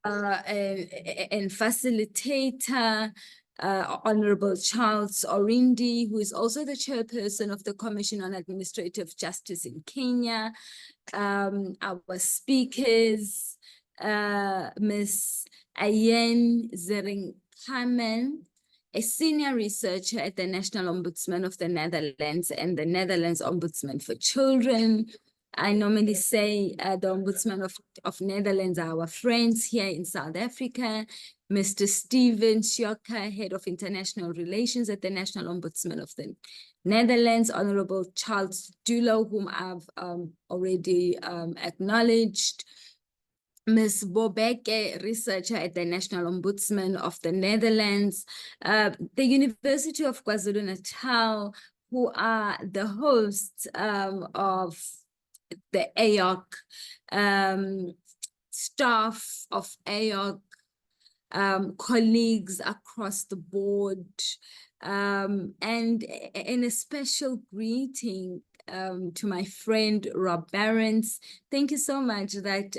and facilitator, Honorable Charles Orindi, who is also the chairperson of the Commission on Administrative Justice in Kenya. Our speakers, Ms. Ayen Zering-Kamen, a senior researcher at the National Ombudsman of the Netherlands and the Netherlands Ombudsman for Children. I normally say the Ombudsman of Netherlands are our friends here in South Africa. Mr. Steven Sjoka, Head of International Relations at the National Ombudsman of the Netherlands. Honorable Charles Dulo, whom I've already acknowledged. Ms. Bobeke, researcher at the National Ombudsman of the Netherlands, the University of KwaZulu-Natal, who are the hosts of the AORC, staff of AORC, colleagues across the board, and a special greeting to my friend Rob Barons. Thank you so much that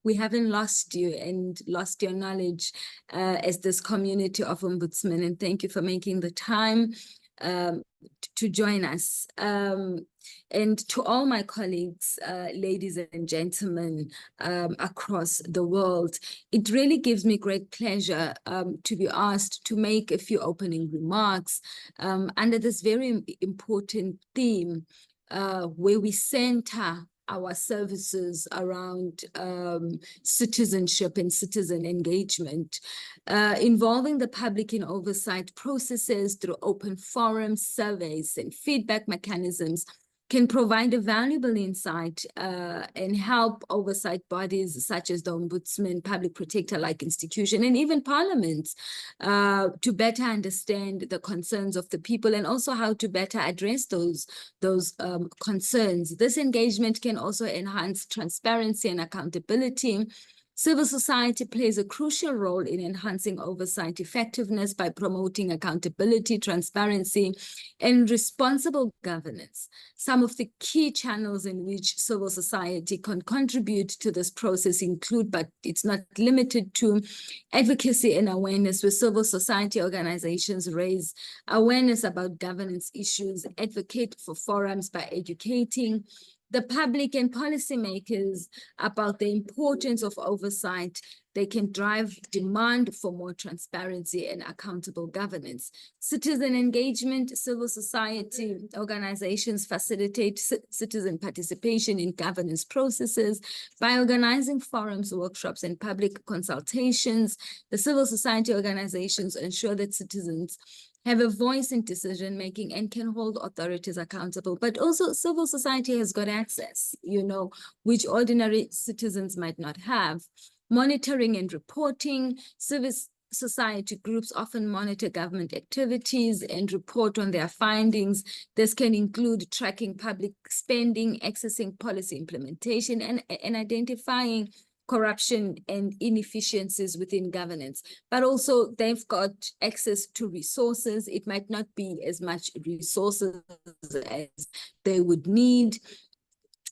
we haven't lost you and lost your knowledge as this community of ombudsmen, and thank you for making the time to join us. And to all my colleagues, ladies and gentlemen across the world, it really gives me great pleasure to be asked to make a few opening remarks under this very important theme where we center our services around citizenship and citizen engagement, involving the public in oversight processes through open forums, surveys, and feedback mechanisms can provide a valuable insight and help oversight bodies such as the Ombudsman, public protector-like institution, and even parliaments to better understand the concerns of the people and also how to better address those concerns. This engagement can also enhance transparency and accountability. Civil society plays a crucial role in enhancing oversight effectiveness by promoting accountability, transparency, and responsible governance. Some of the key channels in which civil society can contribute to this process include, but it's not limited to, advocacy and awareness, where civil society organizations raise awareness about governance issues, advocate for forums by educating the public and policymakers about the importance of oversight. They can drive demand for more transparency and accountable governance. Citizen engagement, civil society organizations facilitate citizen participation in governance processes by organizing forums, workshops, and public consultations. The civil society organizations ensure that citizens have a voice in decision-making and can hold authorities accountable. But also civil society has got access, which ordinary citizens might not have. Monitoring and reporting. Civil society groups often monitor government activities and report on their findings. This can include tracking public spending, accessing policy implementation, and identifying corruption and inefficiencies within governance. But also they've got access to resources. It might not be as much resources as they would need.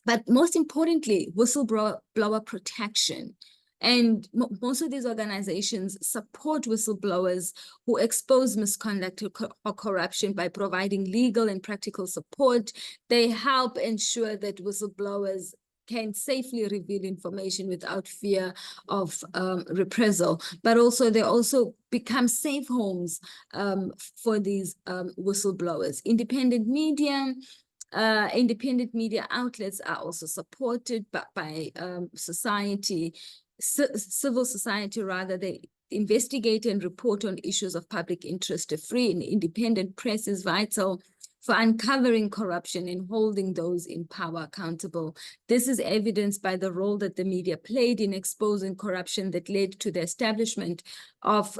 But most importantly, whistleblower protection. And most of these organizations support whistleblowers who expose misconduct or corruption by providing legal and practical support. They help ensure that whistleblowers can safely reveal information without fear of reprisal, but also they also become safe homes for these whistleblowers. Independent media outlets are also supported by society, civil society rather. They investigate and report on issues of public interest. A free and independent press is vital for uncovering corruption and holding those in power accountable. This is evidenced by the role that the media played in exposing corruption that led to the establishment of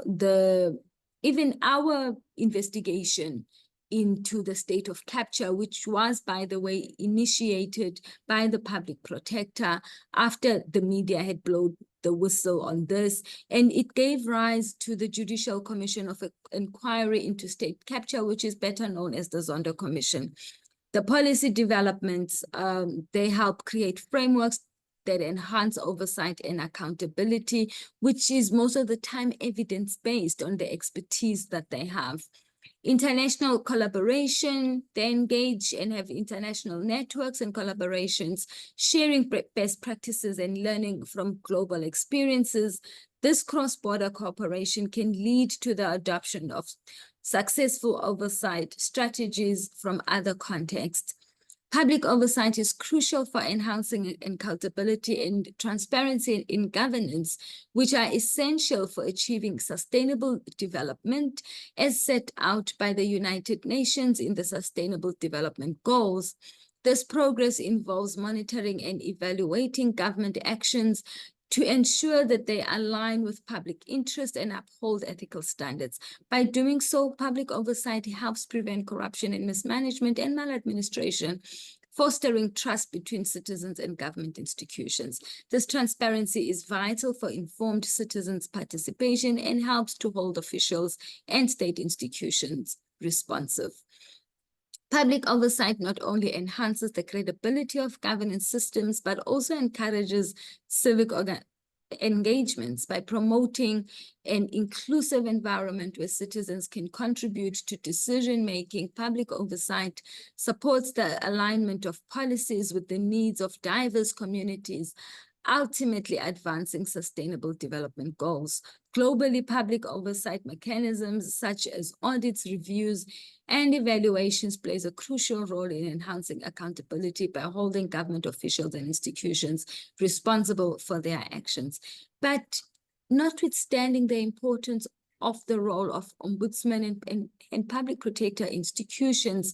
even our investigation into the state of capture, which was, by the way, initiated by the public protector after the media had blown the whistle on this, and it gave rise to the Judicial Commission of Inquiry into State Capture, which is better known as the Zondo Commission. The policy developments, they help create frameworks that enhance oversight and accountability, which is most of the time evidence-based on the expertise that they have. International collaboration, they engage and have international networks and collaborations, sharing best practices and learning from global experiences. This cross-border cooperation can lead to the adoption of successful oversight strategies from other contexts. Public oversight is crucial for enhancing accountability and transparency in governance, which are essential for achieving sustainable development as set out by the United Nations in the Sustainable Development Goals. This progress involves monitoring and evaluating government actions to ensure that they align with public interest and uphold ethical standards. By doing so, public oversight helps prevent corruption and mismanagement and maladministration, fostering trust between citizens and government institutions. This transparency is vital for informed citizens' participation and helps to hold officials and state institutions responsive. Public oversight not only enhances the credibility of governance systems, but also encourages civic engagements by promoting an inclusive environment where citizens can contribute to decision-making. Public oversight supports the alignment of policies with the needs of diverse communities, ultimately advancing sustainable development goals. Globally, public oversight mechanisms such as audits, reviews, and evaluations plays a crucial role in enhancing accountability by holding government officials and institutions responsible for their actions. But notwithstanding the importance of the role of ombudsman and public protector institutions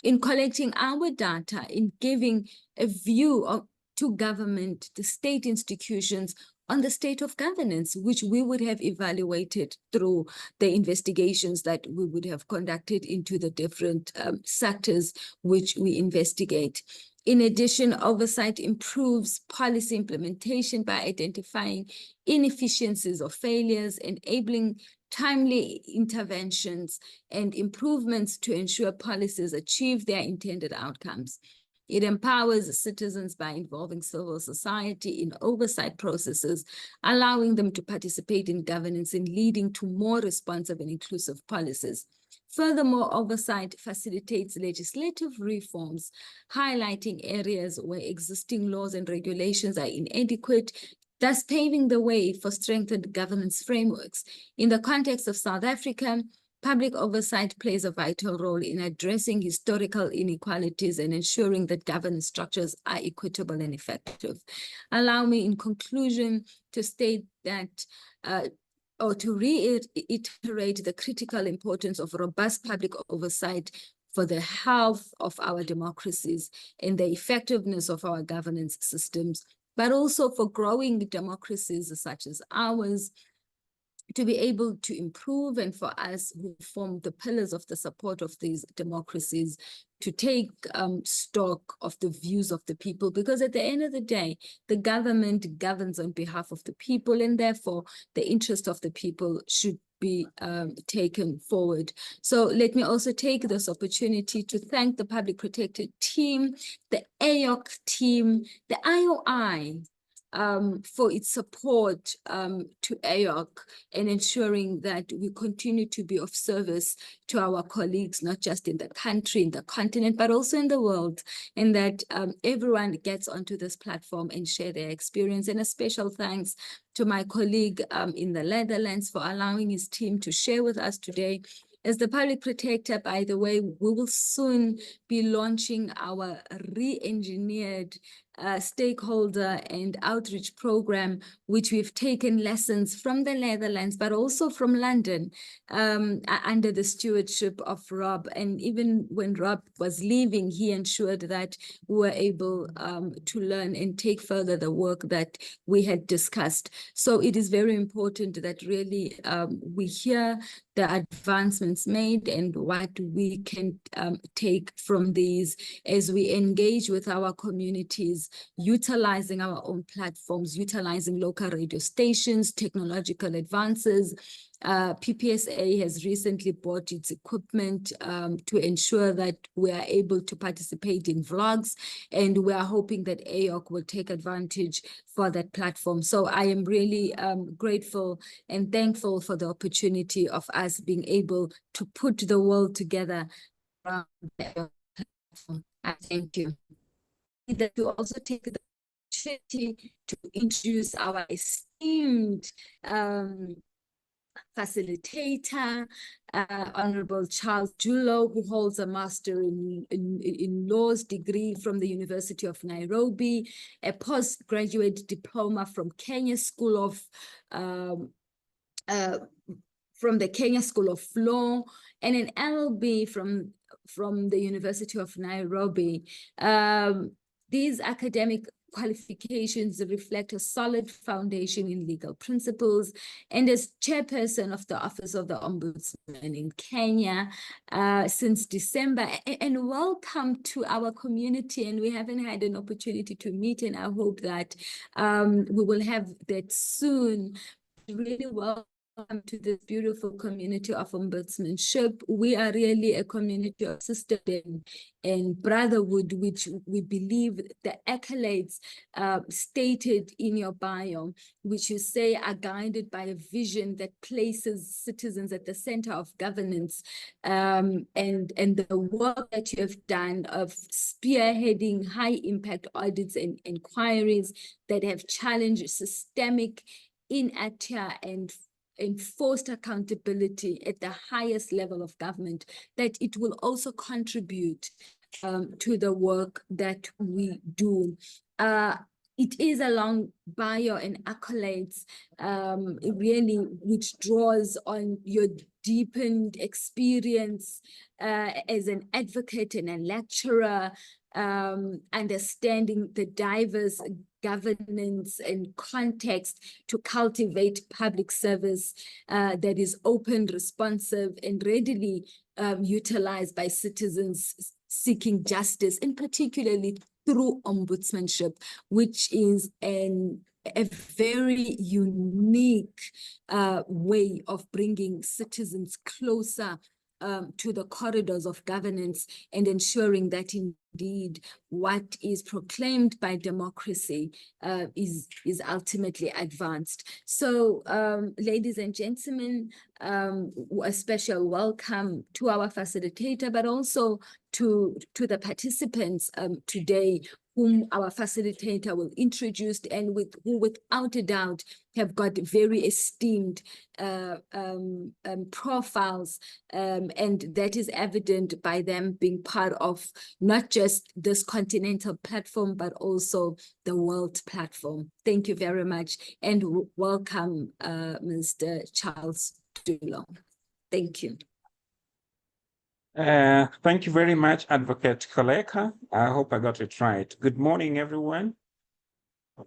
in collecting our data, in giving a view to government, the state institutions, on the state of governance, which we would have evaluated through the investigations that we would have conducted into the different sectors which we investigate. In addition, oversight improves policy implementation by identifying inefficiencies or failures, enabling timely interventions and improvements to ensure policies achieve their intended outcomes. It empowers citizens by involving civil society in oversight processes, allowing them to participate in governance and leading to more responsive and inclusive policies. Furthermore, oversight facilitates legislative reforms, highlighting areas where existing laws and regulations are inadequate, thus paving the way for strengthened governance frameworks. In the context of South Africa, public oversight plays a vital role in addressing historical inequalities and ensuring that governance structures are equitable and effective. Allow me, in conclusion, to state that, or to reiterate the critical importance of robust public oversight for the health of our democracies and the effectiveness of our governance systems, but also for growing democracies such as ours to be able to improve, and for us who form the pillars of the support of these democracies to take stock of the views of the people, because at the end of the day, the government governs on behalf of the people, and therefore the interest of the people should be taken forward. So let me also take this opportunity to thank the Public Protector team, the AORC team, the IOI, for its support to AORC and ensuring that we continue to be of service to our colleagues, not just in the country, in the continent, but also in the world, and that everyone gets onto this platform and share their experience. And a special thanks to my colleague in the Netherlands for allowing his team to share with us today. As the Public Protector, by the way, we will soon be launching our re-engineered stakeholder and outreach program, which we've taken lessons from the Netherlands, but also from London, under the stewardship of Rob. And even when Rob was leaving, he ensured that we were able to learn and take further the work that we had discussed. So it is very important that really we hear the advancements made and what we can take from these as we engage with our communities platforms, utilizing our own platforms, utilizing local radio stations, technological advances. PPSA has recently bought its equipment to ensure that we are able to participate in vlogs, and we are hoping that AORC will take advantage for that platform. So I am really grateful and thankful for the opportunity of us being able to put the world together around the AORC platform. I thank you. That you also take the opportunity to introduce our esteemed facilitator, Honorable Charles Dulo, who holds a Master in Laws degree from the University of Nairobi, a postgraduate diploma from Kenya School of from the Kenya School of Law, and an LLB from the University of Nairobi. These academic qualifications reflect a solid foundation in legal principles, and as chairperson of the Office of the Ombudsman in Kenya since December. And welcome to our community, and we haven't had an opportunity to meet, and I hope that we will have that soon. Really welcome to this beautiful community of ombudsmanship. We are really a community of sisterhood and brotherhood, which we believe the accolades stated in your bio, which you say are guided by a vision that places citizens at the center of governance, and the work that you have done of spearheading high impact audits and inquiries that have challenged systemic inertia and enforced accountability at the highest level of government, that it will also contribute to the work that we do. It is a long bio and accolades, really, which draws on your deepened experience as an advocate and a lecturer, understanding the diverse governance and context to cultivate public service that is open, responsive, and readily utilized by citizens seeking justice, and particularly through ombudsmanship, which is a very unique way of bringing citizens closer to the corridors of governance and ensuring that indeed what is proclaimed by democracy is ultimately advanced. So, ladies and gentlemen, a special welcome to our facilitator, but also to the participants today, whom our facilitator will introduce, and who without a doubt have got very esteemed profiles, and that is evident by them being part of not just this continental platform, but also the world platform. Thank you very much, and welcome, Mr. Charles Dulo. Thank you. Thank you very much, Advocate Kholeka. I hope I got it right. Good morning, everyone.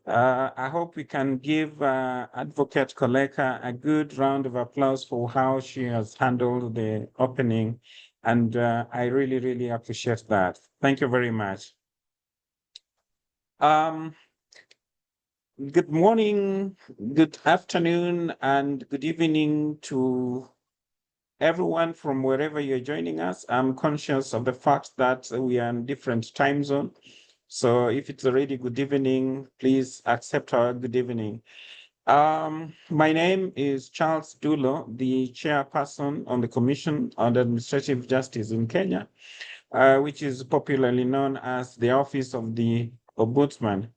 I hope we can give Advocate Kholeka a good round of applause for how she has handled the opening, and I really, really appreciate that. Thank you very much. Good morning, good afternoon, and good evening to everyone from wherever you're joining us. I'm conscious of the fact that we are in different time zone. So if it's already good evening, please accept our good evening. My name is Charles Dulo, the chairperson on the Commission on Administrative Justice in Kenya, which is popularly known as the Office of the Ombudsman.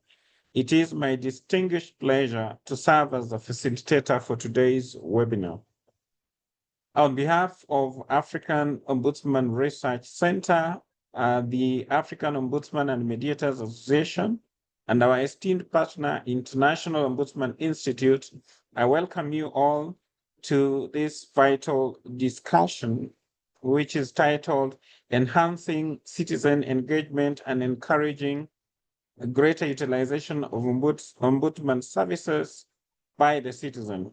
It is my distinguished pleasure to serve as the facilitator for today's webinar. On behalf of African Ombudsman Research Center, the African Ombudsman and Mediators Association, and our esteemed partner, International Ombudsman Institute, I welcome you all to this vital discussion, which is titled Enhancing Citizen Engagement and Encouraging a Greater Utilization of Ombudsman Services by the Citizen.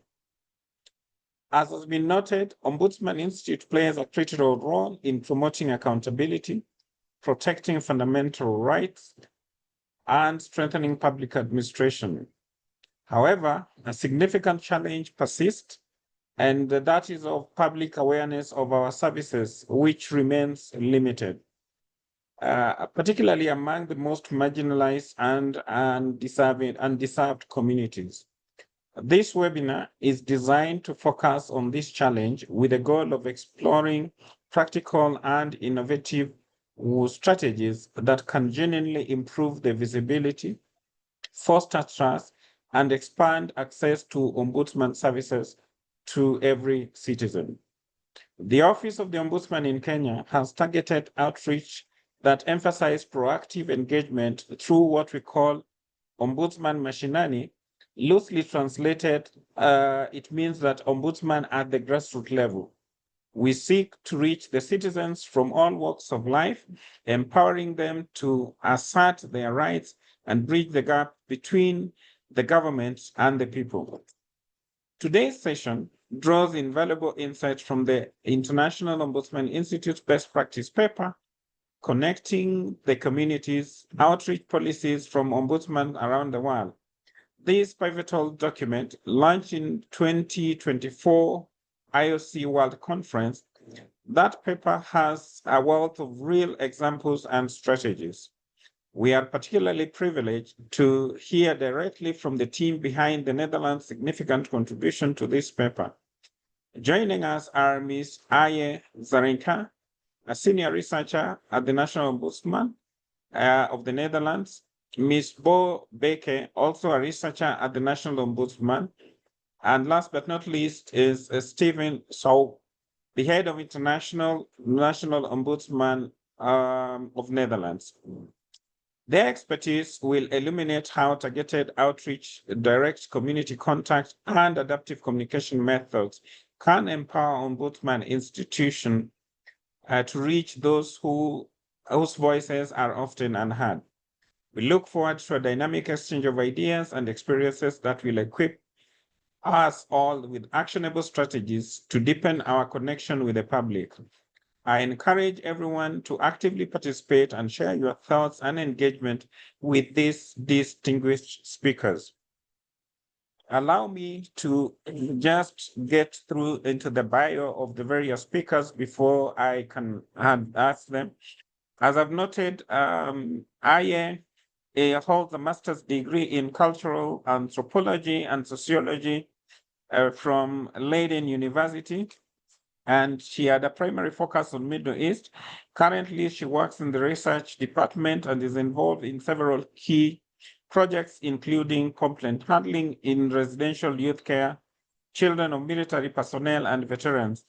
As has been noted, Ombudsman Institute plays a critical role in promoting accountability, protecting fundamental rights, and strengthening public administration. However, a significant challenge persists, and that is of public awareness of our services, which remains limited, particularly among the most marginalized and undeserved communities. This webinar is designed to focus on this challenge with the goal of exploring practical and innovative strategies that can genuinely improve the visibility, foster trust, and expand access to Ombudsman services to every citizen. The Office of the Ombudsman in Kenya has targeted outreach that emphasize proactive engagement through what we call Ombudsman Mashinani. Loosely translated, it means that Ombudsman at the grassroots level. We seek to reach the citizens from all walks of life, empowering them to assert their rights and bridge the gap between the government and the people. Today's session draws invaluable insights from the International Ombudsman Institute's best practice paper, Connecting the Communities, Outreach Policies from Ombudsman Around the World. This pivotal document, launched in 2024 IOC World Conference, that paper has a wealth of real examples and strategies. We are particularly privileged to hear directly from the team behind the Netherlands' significant contribution to this paper. Joining us are Ms. Aye Zarinka, a senior researcher at the National Ombudsman of the Netherlands, Ms. Bo Beke, also a researcher at the National Ombudsman, and last but not least is Stephen Sau, the head of National Ombudsman of Netherlands. Their expertise will illuminate how targeted outreach, direct community contact, and adaptive communication methods can empower Ombudsman institution to reach those whose voices are often unheard. We look forward to a dynamic exchange of ideas and experiences that will equip us all with actionable strategies to deepen our connection with the public. I encourage everyone to actively participate and share your thoughts and engagement with these distinguished speakers. Allow me to just get through into the bio of the various speakers before I can ask them. As I've noted, Aye holds a master's degree in cultural anthropology and sociology from Leiden University, and she had a primary focus on Middle East. Currently, she works in the research department and is involved in several key projects, including complaint handling in residential youth care, children of military personnel and veterans,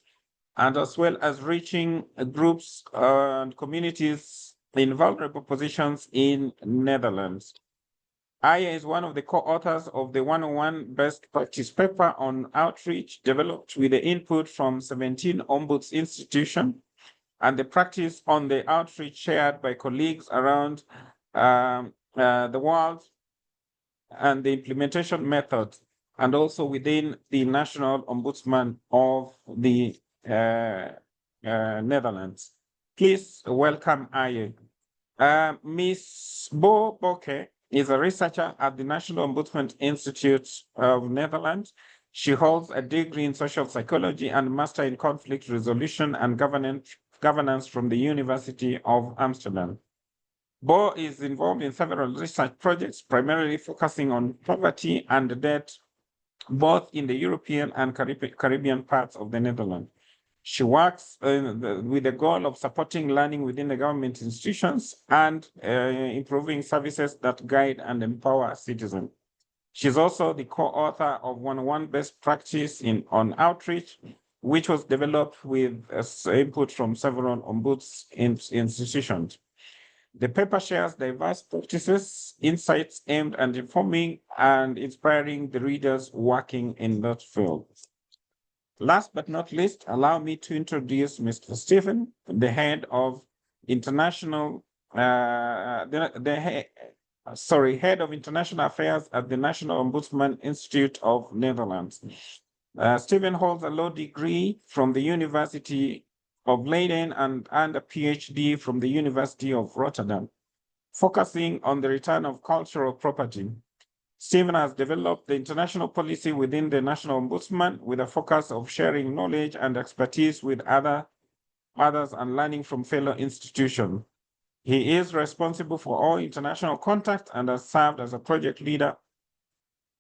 and as well as reaching groups and communities in vulnerable positions in Netherlands. Aya is one of the co-authors of the 101 Best Practice paper on outreach, developed with the input from 17 Ombuds institutions, and the practice on the outreach shared by colleagues around the world, and the implementation methods, and also within the National Ombudsman of the Netherlands. Please welcome Aye. Ms. Bo Boke is a researcher at the National Ombudsman Institute of Netherlands. She holds a degree in social psychology and master in conflict resolution and governance from the University of Amsterdam. Bo is involved in several research projects, primarily focusing on poverty and debt, both in the European and Caribbean parts of the Netherlands. She works with the goal of supporting learning within the government institutions and improving services that guide and empower citizens. She's also the co-author of 101 Best Practice on Outreach, which was developed with input from several ombuds institutions. The paper shares diverse practices, insights aimed at informing and inspiring the readers working in that field. Last but not least, allow me to introduce Mr. Stephen, the head of international, head of international affairs at the National Ombudsman Institute of Netherlands. Stephen holds a law degree from the University of Leiden and a PhD from the University of Rotterdam. focusing on the return of cultural property. Stephen has developed the international policy within the National Ombudsman with a focus of sharing knowledge and expertise with others and learning from fellow institutions. He is responsible for all international contacts and has served as a project leader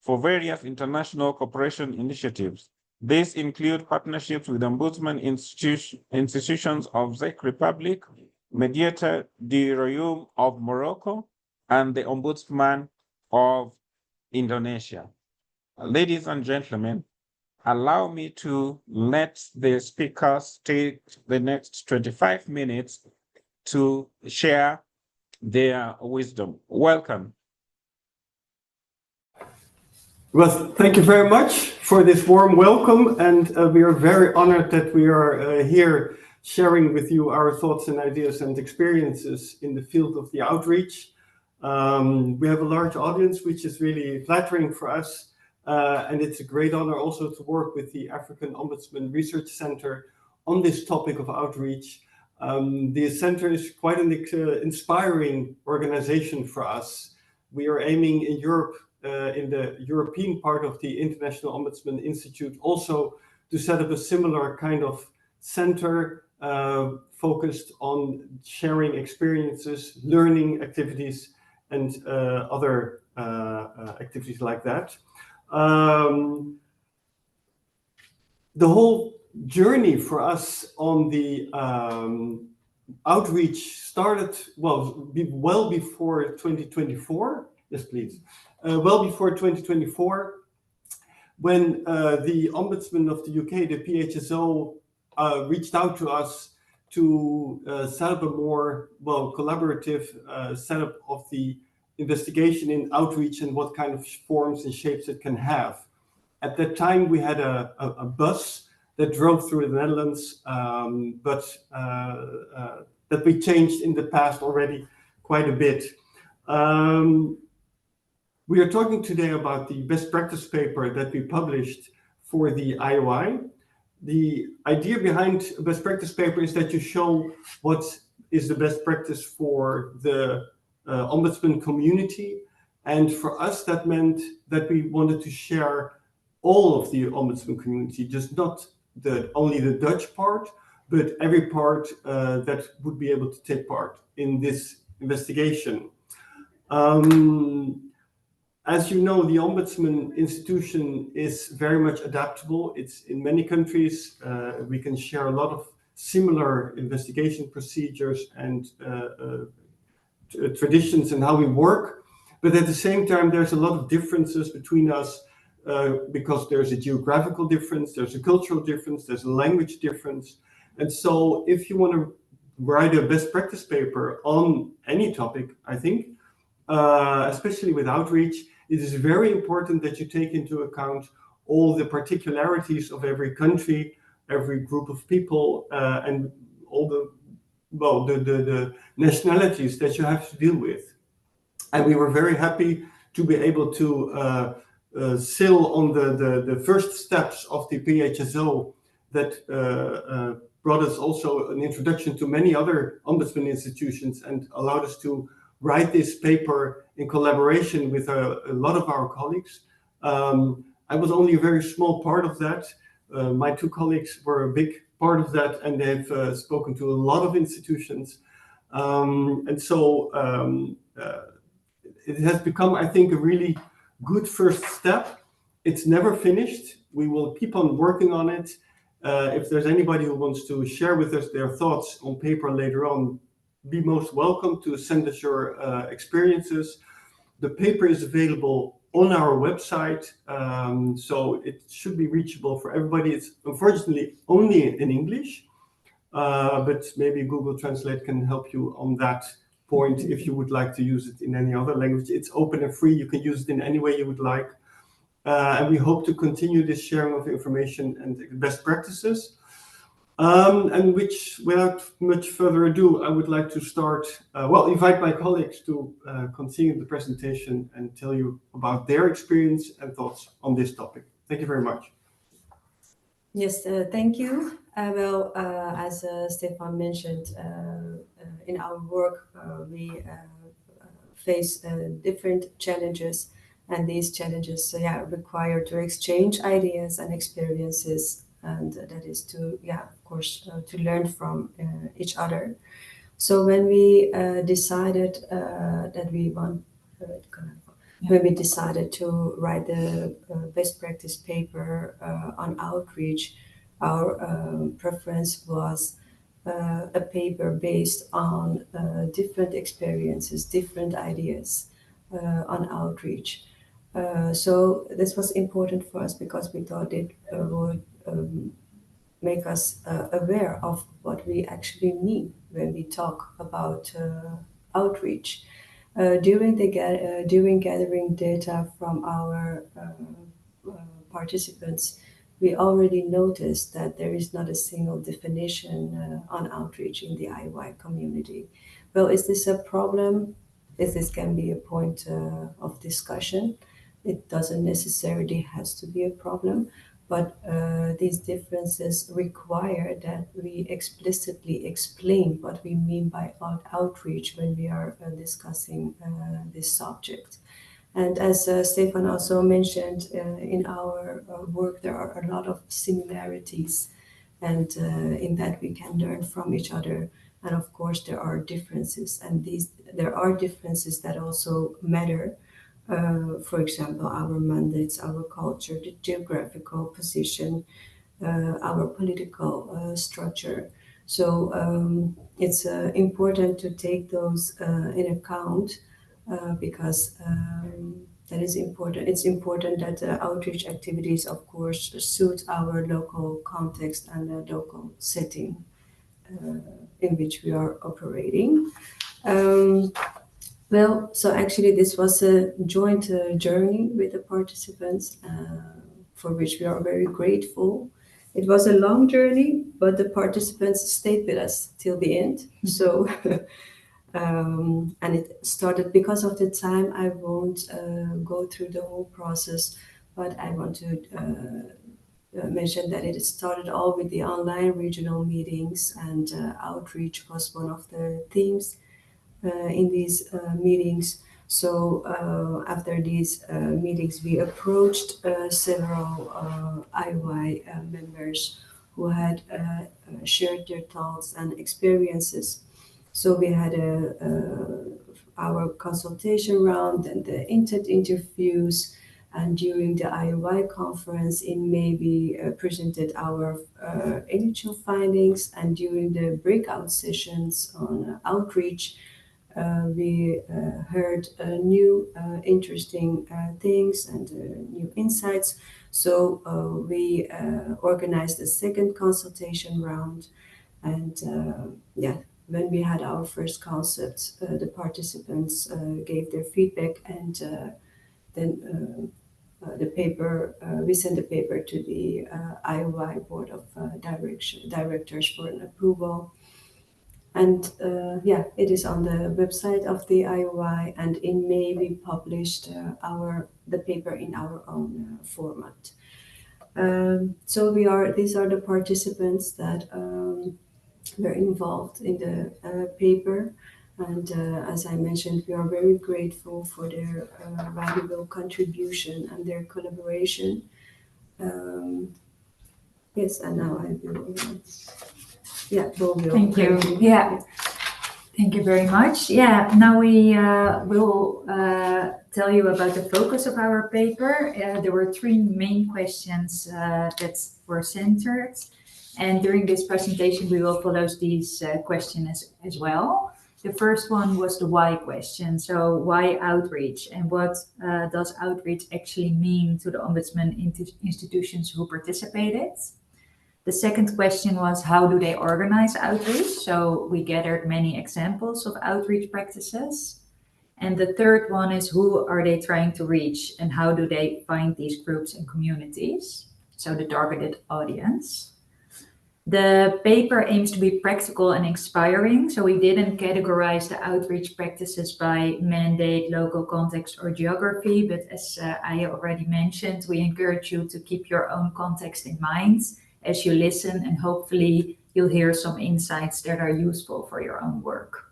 for various international cooperation initiatives. These include partnerships with Ombudsman institutions of Czech Republic, Mediators du Royaume of Morocco, and the Ombudsman of Indonesia. Ladies and gentlemen, allow me to let the speakers take the next 25 minutes to share their wisdom. Welcome. Well, thank you very much for this warm welcome, and we are very honored that we are here sharing with you our thoughts and ideas and experiences in the field of the outreach. We have a large audience, which is really flattering for us, and it's a great honor also to work with the African Ombudsman Research Center on this topic of outreach. The center is quite an inspiring organization for us. We are aiming in Europe, in the European part of the International Ombudsman Institute, also to set up a similar kind of center focused on sharing experiences, learning activities, and other activities like that. The whole journey for us on the outreach started, well before 2024. Yes, please. Well before 2024, when the Ombudsman of the UK, the PHSO, reached out to us to set up a more collaborative setup of the investigation in outreach and what kind of forms and shapes it can have. At that time, we had a bus that drove through the Netherlands, but that we changed in the past already quite a bit. We are talking today about the best practice paper that we published for the IOI. The idea behind a best practice paper is that you show what is the best practice for the Ombudsman community. And for us, that meant that we wanted to share all of the Ombudsman community, just not only the Dutch part, but every part that would be able to take part in this investigation. As you know, the Ombudsman institution is very much adaptable. It's in many countries. We can share a lot of similar investigation procedures and traditions and how we work. But at the same time, there's a lot of differences between us because there's a geographical difference, there's a cultural difference, there's a language difference. And so if you want to write a best practice paper on any topic, I think, especially with outreach, it is very important that you take into account all the particularities of every country, every group of people, and all the nationalities that you have to deal with. And we were very happy to be able to sail on the first steps of the PHSO that brought us also an introduction to many other ombudsman institutions and allowed us to write this paper in collaboration with a lot of our colleagues. I was only a very small part of that. My two colleagues were a big part of that, and they've spoken to a lot of institutions. And so it has become, I think, a really good first step. It's never finished. We will keep on working on it. If there's anybody who wants to share with us their thoughts on paper later on, be most welcome to send us your experiences. The paper is available on our website, so it should be reachable for everybody. It's unfortunately only in English, but maybe Google Translate can help you on that point if you would like to use it in any other language. It's open and free. You can use it in any way you would like. And we hope to continue this sharing of information and best practices. And which, without much further ado, I would like to start, invite my colleagues to continue the presentation and tell you about their experience and thoughts on this topic. Thank you very much. Yes, thank you. As Stefan mentioned, in our work, we face different challenges, and these challenges require to exchange ideas and experiences, and that is to of course to learn from each other. So when we decided that we want when we decided to write the best practice paper on outreach, our preference was a paper based on different experiences, different ideas on outreach. So this was important for us because we thought it would make us aware of what we actually mean when we talk about outreach. During gathering data from our participants, we already noticed that there is not a single definition on outreach in the IY community. Well, is this a problem? This can be a point of discussion. It doesn't necessarily has to be a problem, but these differences require that we explicitly explain what we mean by outreach when we are discussing this subject. And as Stefan also mentioned, in our work there are a lot of similarities, and in that we can learn from each other. And of course there are differences, and there are differences that also matter. For example, our mandates, our culture, the geographical position, our political structure. So it's important to take those in account because that is important. It's important that outreach activities, of course, suit our local context and the local setting in which we are operating. Well, so actually this was a joint journey with the participants for which we are very grateful. It was a long journey, but the participants stayed with us till the end. So, and it started because of the time. I won't go through the whole process, but I want to mention that it started all with the online regional meetings, and outreach was one of the themes in these meetings. So after these meetings, we approached several IY members who had shared their thoughts and experiences. So we had our consultation round and the interviews, and during the IY conference in May, we presented our initial findings, and during the breakout sessions on outreach, we heard new interesting things and new insights. So we organized a second consultation round, and when we had our first concept, the participants gave their feedback, and then the paper, we sent the paper to the IOI Board of Directors for an approval. And it is on the website of the IOI, and in May we published the paper in our own format. So these are the participants that were involved in the paper, and as I mentioned, we are very grateful for their valuable contribution and their collaboration. Yes, and now I will. Bo will. Thank you. Yeah. Thank you very much. Yeah, now we will tell you about the focus of our paper. There were three main questions that were centered. And during this presentation, we will follow these questions as well. The first one was the why question. So why outreach, and what does outreach actually mean to the Ombudsman institutions who participated? The second question was, how do they organize outreach? So we gathered many examples of outreach practices. And the third one is, who are they trying to reach, and how do they find these groups and communities? So the targeted audience. The paper aims to be practical and inspiring, so we didn't categorize the outreach practices by mandate, local context, or geography, but as I already mentioned, we encourage you to keep your own context in mind as you listen, and hopefully you'll hear some insights that are useful for your own work.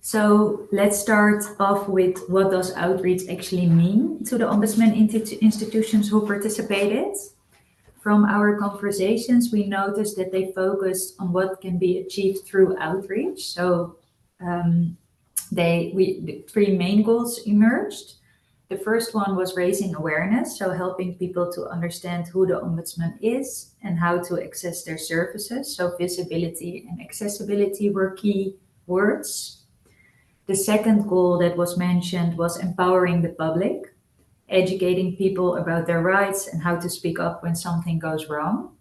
So let's start off with what does outreach actually mean to the Ombudsman institutions who participated. From our conversations, we noticed that they focused on what can be achieved through outreach. So the three main goals emerged. The first one was raising awareness, so helping people to understand who the Ombudsman is and how to access their services. So visibility and accessibility were key words. The second goal that was mentioned was empowering the public, educating people about their rights and how to speak up when something goes wrong.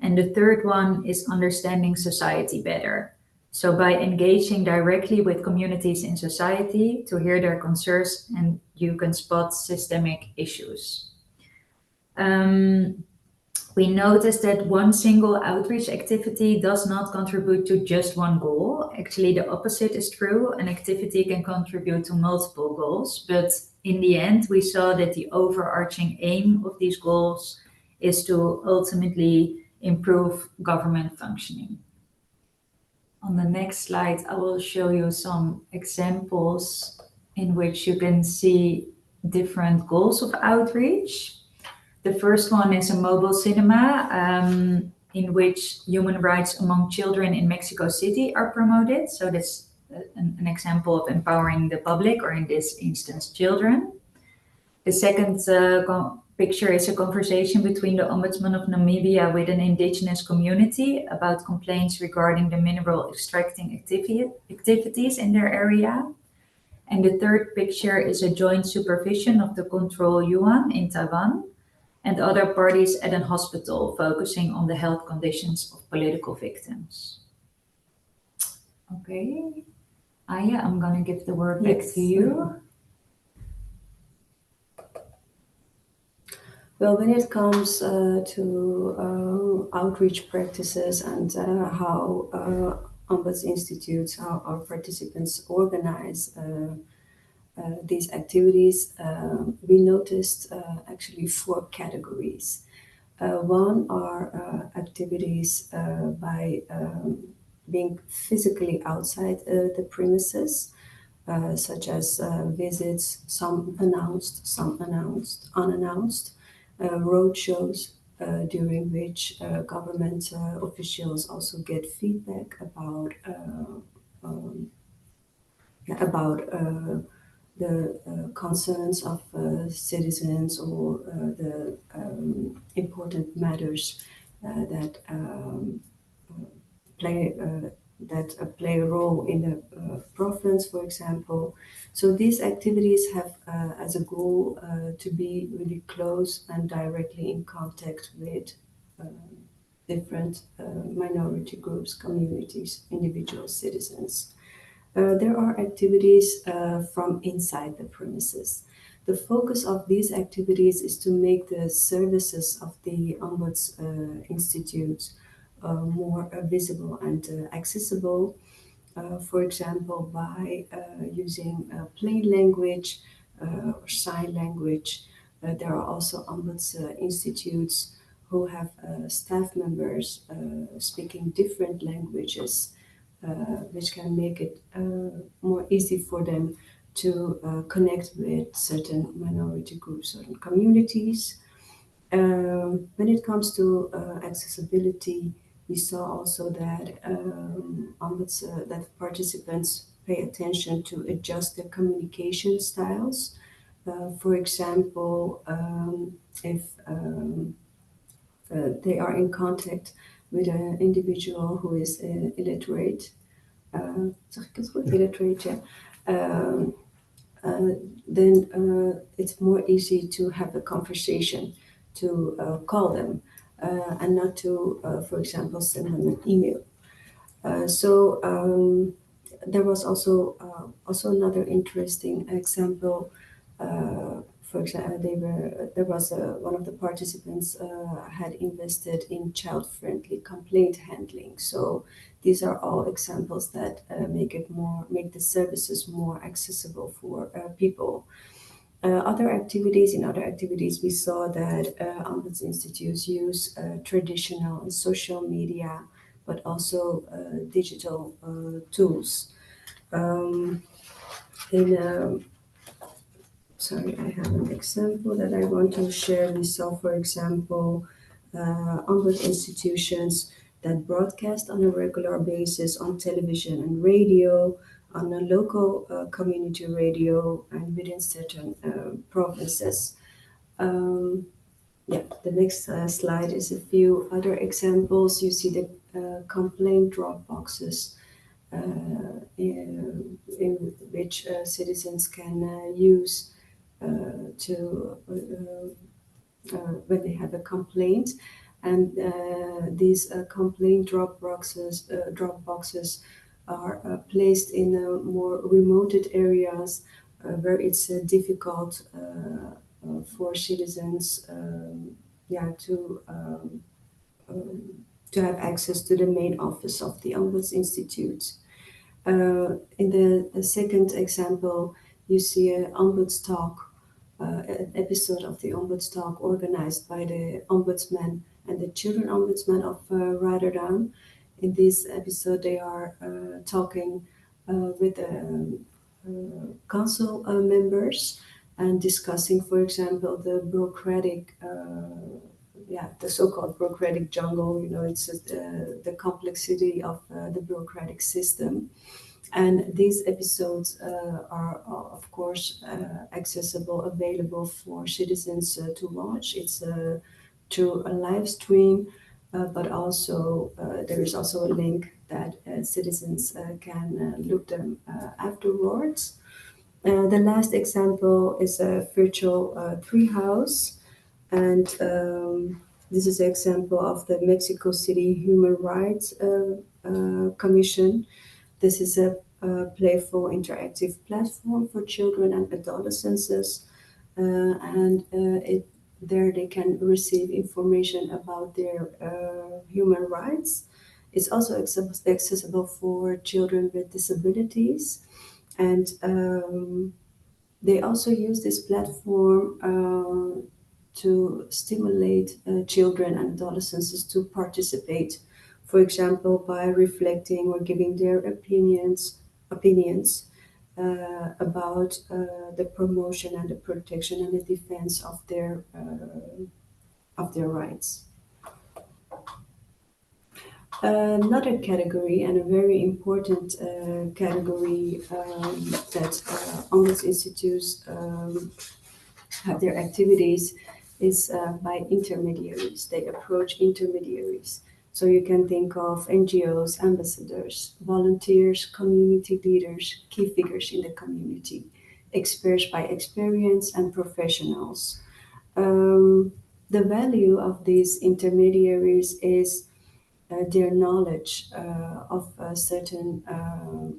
And the third one is understanding society better. So by engaging directly with communities in society to hear their concerns, and you can spot systemic issues. We noticed that one single outreach activity does not contribute to just one goal. Actually, the opposite is true. An activity can contribute to multiple goals, but in the end, we saw that the overarching aim of these goals is to ultimately improve government functioning. On the next slide, I will show you some examples in which you can see different goals of outreach. The first one is a mobile cinema in which human rights among children in Mexico City are promoted. So that's an example of empowering the public, or in this instance, children. The second picture is a conversation between the Ombudsman of Namibia with an indigenous community about complaints regarding the mineral extracting activities in their area. And the third picture is a joint supervision of the Control Yuan in Taiwan and other parties at an hospital focusing on the health conditions of political victims. Okay, Aya, I'm going to give the word back to you. Well, when it comes to outreach practices and how Ombuds Institutes, how our participants organize these activities, we noticed actually 4 categories. One are activities by being physically outside the premises, such as visits, some announced, some unannounced, roadshows during which government officials also get feedback about the concerns of citizens, or the important matters that play a role in the province, for example. So these activities have as a goal to be really close and directly in contact with different minority groups, communities, individual citizens. There are activities from inside the premises. The focus of these activities is to make the services of the Ombuds Institute more visible and accessible, for example, by using plain language or sign language. There are also Ombuds Institutes who have staff members speaking different languages, which can make it more easy for them to connect with certain minority groups, certain communities. When it comes to accessibility, we saw also that that participants pay attention to adjust their communication styles. For example, if they are in contact with an individual who is illiterate, illiterate, yeah. Then it's more easy to have a conversation, to call them, and not to, for example, send them an email. There was also another interesting example. For example, there was one of the participants had invested in child-friendly complaint handling. So these are all examples that make the services more accessible for people. Other activities, we saw that Ombuds Institutes use traditional and social media, but also digital tools. Sorry, I have an example that I want to share. We saw, for example, ombuds institutions that broadcast on a regular basis on television and radio, on a local community radio, and within certain provinces. Yeah, the next slide is a few other examples. You see the complaint drop boxes in which citizens can use to when they have a complaint, and these complaint drop boxes are placed in more remoted areas where it's difficult for citizens, to have access to the main office of the Ombuds Institute. In the second example, you see an Ombuds Talk, an episode of the Ombuds Talk organized by the Ombudsman and the Children Ombudsman of Rotterdam. In this episode, they are talking with the council members and discussing, for example, the bureaucratic, the so-called bureaucratic jungle. It's the complexity of the bureaucratic system. And these episodes are, of course, available for citizens to watch. It's through a live stream, but also there is also a link that citizens can look them afterwards. The last example is a virtual treehouse, and this is an example of the Mexico City Human Rights Commission. This is a playful interactive platform for children and adolescents, and there they can receive information about their human rights. It's also accessible for children with disabilities, and they also use this platform to stimulate children and adolescents to participate, for example, by reflecting or giving their opinions about the promotion and the protection and the defense of their rights. Another category, and a very important category that Ombuds Institutes have their activities, is by intermediaries. They approach intermediaries. So you can think of NGOs, ambassadors, volunteers, community leaders, key figures in the community, experts by experience, and professionals. The value of these intermediaries is their knowledge of certain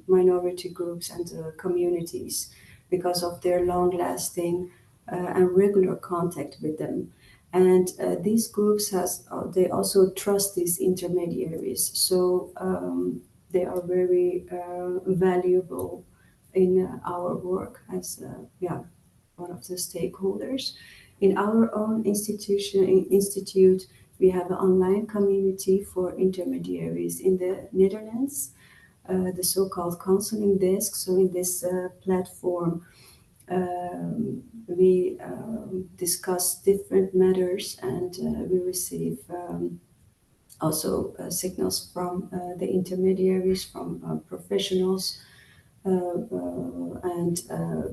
minority groups and communities, because of their long-lasting and regular contact with them. And these groups they also trust these intermediaries, so they are very valuable in our work as one of the stakeholders. In our own institute, we have an online community for intermediaries in the Netherlands, the so-called counseling desk. So in this platform, we discuss different matters, and we receive also signals from the intermediaries, from professionals, and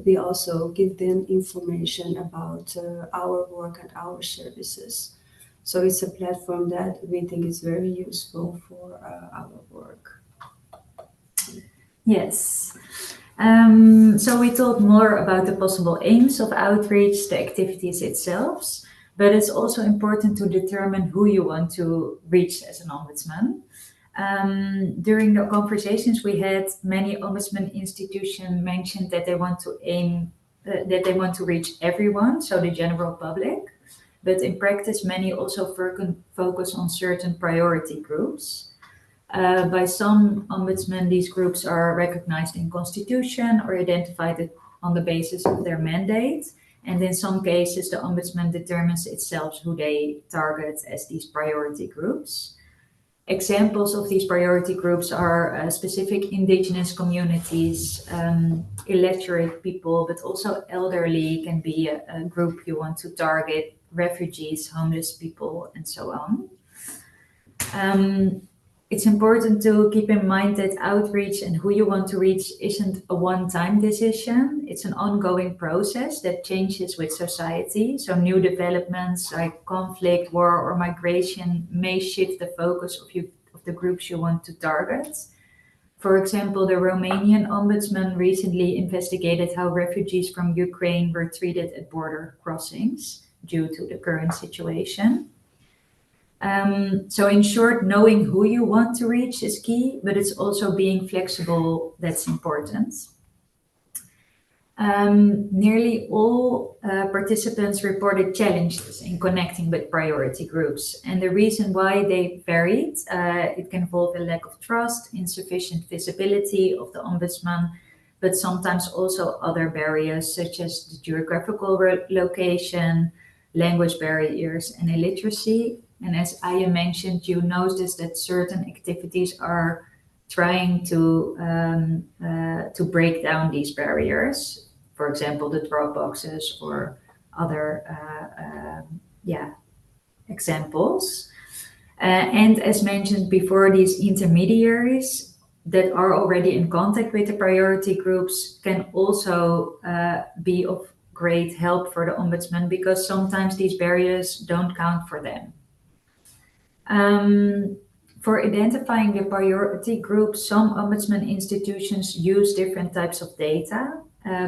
we also give them information about our work and our services. So it's a platform that we think is very useful for our work. Yes. So we talked more about the possible aims of outreach, the activities itself, but it's also important to determine who you want to reach as an ombudsman. During the conversations we had, many ombudsman institutions mentioned that they want to reach everyone, so the general public. But in practice, many also focus on certain priority groups. By some ombudsmen, these groups are recognized in constitution or identified on the basis of their mandate. And in some cases, the ombudsman determines itself who they target as these priority groups. Examples of these priority groups are specific indigenous communities, illiterate people, but also elderly can be a group you want to target, refugees, homeless people, and so on. It's important to keep in mind that outreach and who you want to reach isn't a one-time decision. It's an ongoing process that changes with society. So new developments like conflict, war, or migration may shift the focus of the groups you want to target. For example, the Romanian Ombudsman recently investigated how refugees from Ukraine were treated at border crossings due to the current situation. So in short, knowing who you want to reach is key, but it's also being flexible that's important. Nearly all participants reported challenges in connecting with priority groups. And the reason why they varied, it can involve a lack of trust, insufficient visibility of the ombudsman, but sometimes also other barriers such as the geographical location, language barriers, and illiteracy. And as Aya mentioned, you notice that certain activities are trying to break down these barriers. For example, the drop boxes or other examples. And as mentioned before, these intermediaries that are already in contact with the priority groups can also be of great help for the ombudsman, because sometimes these barriers don't count for them. For identifying the priority groups, some ombudsman institutions use different types of data,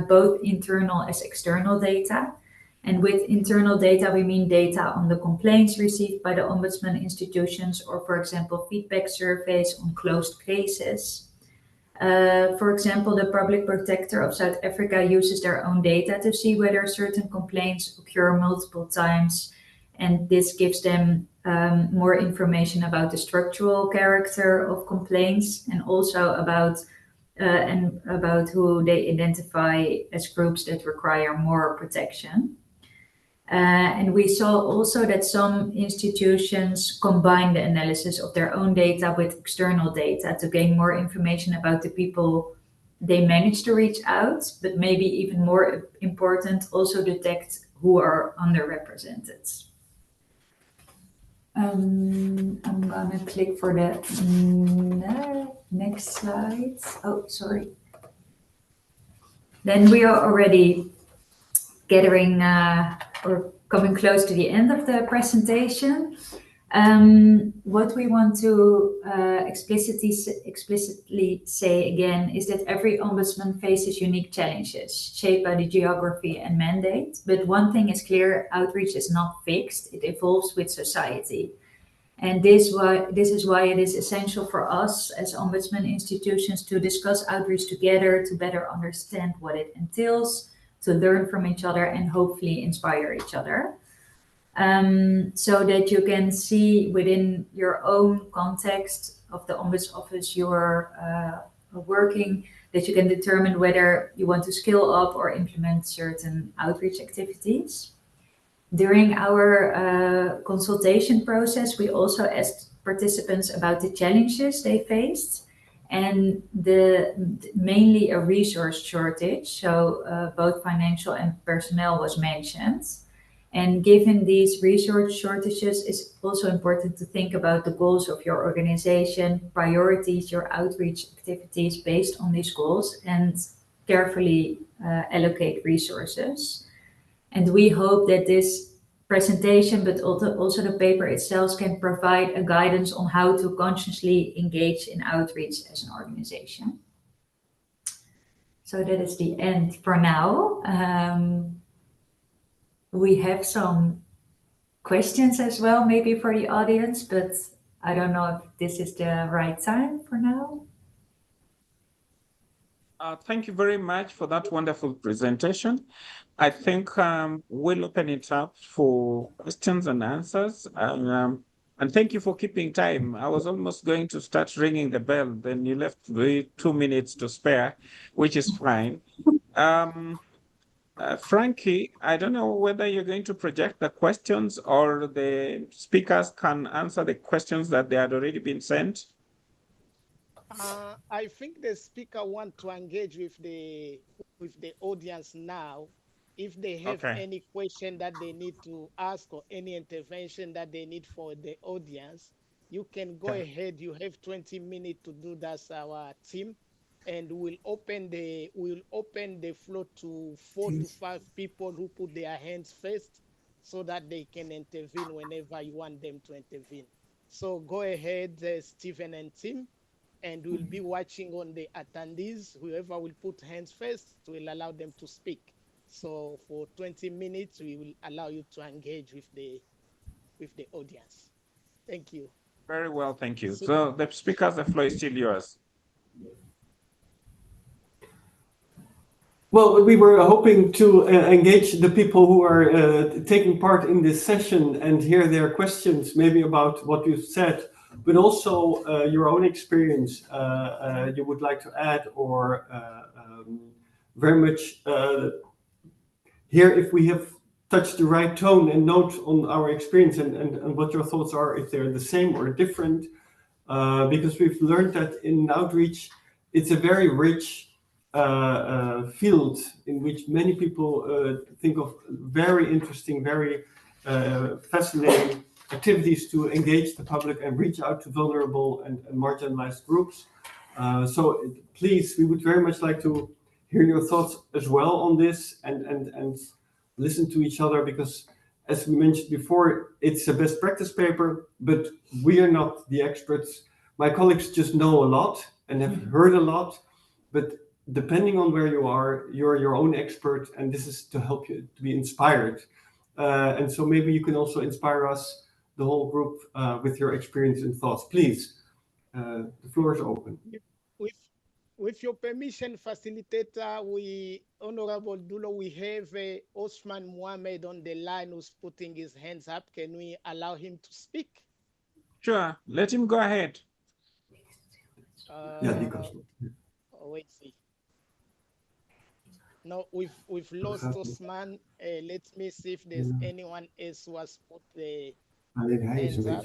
both internal as external data. And with internal data, we mean data on the complaints received by the ombudsman institutions, or for example, feedback surveys on closed cases. For example, the Public Protector of South Africa uses their own data to see whether certain complaints occur multiple times. And this gives them more information about the structural character of complaints, and also about who they identify as groups that require more protection. And we saw also that some institutions combine the analysis of their own data with external data to gain more information about the people they manage to reach out, but maybe even more important, also detect who are underrepresented. I'm gonna click for the next slide. Oh, sorry. Then we are already gathering or coming close to the end of the presentation. What we want to explicitly say again is that every ombudsman faces unique challenges shaped by the geography and mandate. But one thing is clear: outreach is not fixed; it evolves with society. And this is why it is essential for us as ombudsman institutions to discuss outreach together, to better understand what it entails, to learn from each other, and hopefully inspire each other. So that you can see within your own context of the Ombuds Office you're working, that you can determine whether you want to scale up or implement certain outreach activities. During our consultation process, we also asked participants about the challenges they faced, and mainly a resource shortage, so both financial and personnel was mentioned. And given these resource shortages, it's also important to think about the goals of your organization, priorities your outreach activities based on these goals, and carefully allocate resources. And we hope that this presentation, but also the paper itself, can provide a guidance on how to consciously engage in outreach as an organization. So that is the end for now. We have some questions as well, maybe for the audience, but I don't know if this is the right time for now. Thank you very much for that wonderful presentation. I think we'll open it up for questions and answers. And thank you for keeping time. I was almost going to start ringing the bell, then you left 2 minutes to spare, which is fine. Frankie, I don't know whether you're going to project the questions or the speakers can answer the questions that they had already been sent. I think the speaker want to engage with the audience now. If they have any question that they need to ask or any intervention that they need for the audience, you can go ahead. You have 20 minutes to do that, our team, and we'll open the floor to 4 to 5 people who put their hands first, so that they can intervene whenever you want them to intervene. So go ahead, Stephen and Tim, and we'll be watching on the attendees. Whoever will put hands first, will allow them to speak. So for 20 minutes, we will allow you to engage with the audience. Thank you. Very well, thank you. So the speakers, the floor is still yours. Well, we were hoping to engage the people who are taking part in this session and hear their questions, maybe about what you've said, but also your own experience you would like to add, or very much hear if we have touched the right tone and note on our experience, and what your thoughts are, if they're the same or different, because we've learned that in outreach, it's a very rich field in which many people think of very interesting, very fascinating activities to engage the public and reach out to vulnerable and marginalized groups. So please, we would very much like to hear your thoughts as well on this, and listen to each other, because as we mentioned before, it's a best practice paper, but we are not the experts. My colleagues just know a lot and have heard a lot, but depending on where you are, you're your own expert, and this is to help you to be inspired. And so maybe you can also inspire us, the whole group, with your experience and thoughts. Please, the floor is open. With your permission, facilitator, Honorable Dulo, we have Osman Mohammed on the line who's putting his hands up. Can we allow him to speak? Sure, let him go ahead. Wait, see. No, we've lost Osman. Let me see if there's anyone else who has put the hands up.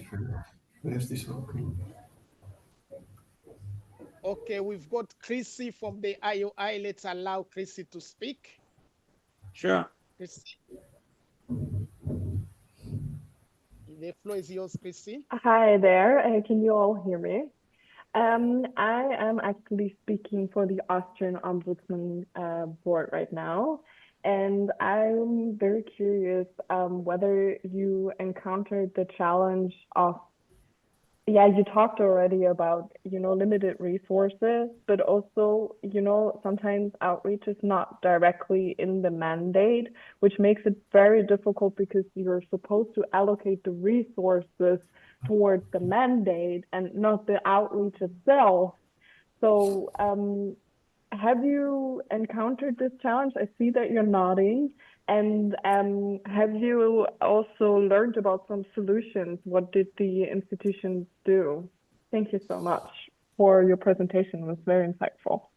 Okay, we've got Chrissy from the IOI. Let's allow Chrissy to speak. Sure. Chrissy. The floor is yours, Chrissy. Hi there. Can you all hear me? I am actually speaking for the Austrian Ombudsman Board right now, and I'm very curious whether you encountered the challenge of, you talked already about, limited resources, but also, sometimes outreach is not directly in the mandate, which makes it very difficult because you're supposed to allocate the resources towards the mandate and not the outreach itself. So have you encountered this challenge? I see that you're nodding. And have you also learned about some solutions? What did the institutions do? Thank you so much for your presentation. It was very insightful.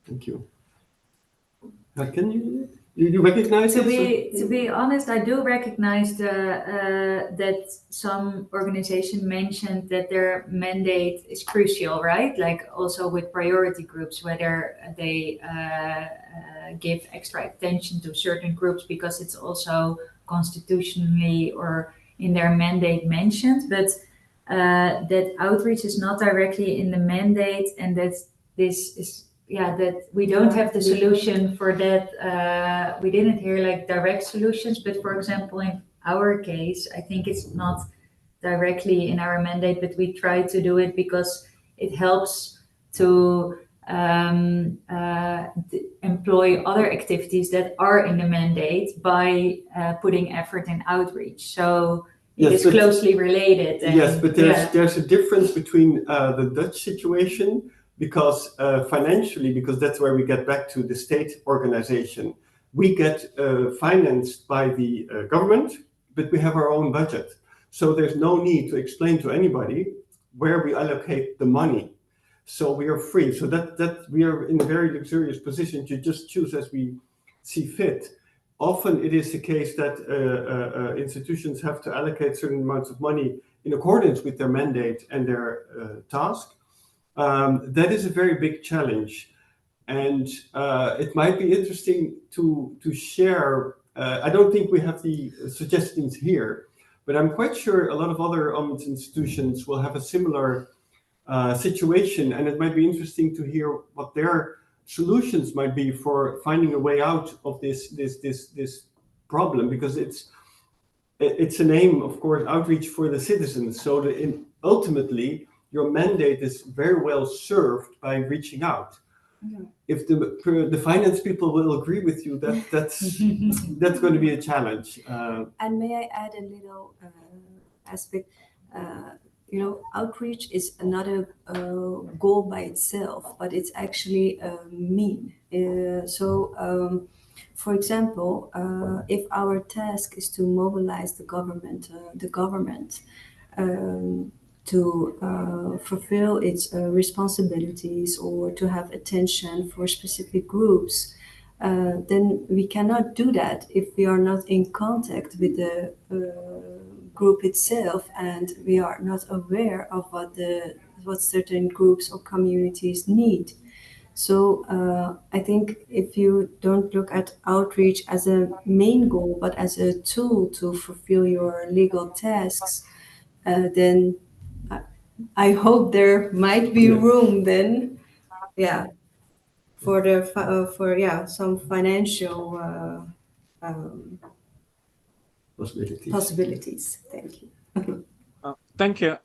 Thank you. Can you recognize it? To be honest, I do recognize that some organization mentioned that their mandate is crucial, right? Like also with priority groups, whether they give extra attention to certain groups because it's also constitutionally or in their mandate mentioned, but that outreach is not directly in the mandate, and that this is that we don't have the solution for that. We didn't hear like direct solutions, but for example, in our case, I think it's not directly in our mandate, but we try to do it because it helps to employ other activities that are in the mandate by putting effort in outreach. So it is closely related. And, yes, but there's a difference between the Dutch situation, because financially, because that's where we get back to the state organization. We get financed by the government, but we have our own budget. So there's no need to explain to anybody where we allocate the money. So we are free. So that we are in a very luxurious position to just choose as we see fit. Often it is the case that institutions have to allocate certain amounts of money in accordance with their mandate and their task. That is a very big challenge. And it might be interesting to share. I don't think we have the suggestions here, but I'm quite sure a lot of other ombuds institutions will have a similar situation, and it might be interesting to hear what their solutions might be for finding a way out of this problem, because it's an aim, of course, outreach for the citizens. So ultimately, your mandate is very well served by reaching out. Yeah. If the finance people will agree with you, that's going to be a challenge. And may I add a little aspect? Outreach is another goal by itself, but it's actually a mean. For example, if our task is to mobilize the government to fulfill its responsibilities or to have attention for specific groups, then we cannot do that if we are not in contact with the group itself and we are not aware of what certain groups or communities need. So I think if you don't look at outreach as a main goal, but as a tool to fulfill your legal tasks, then I hope there might be room then, for some financial possibilities. Thank you. Thank you.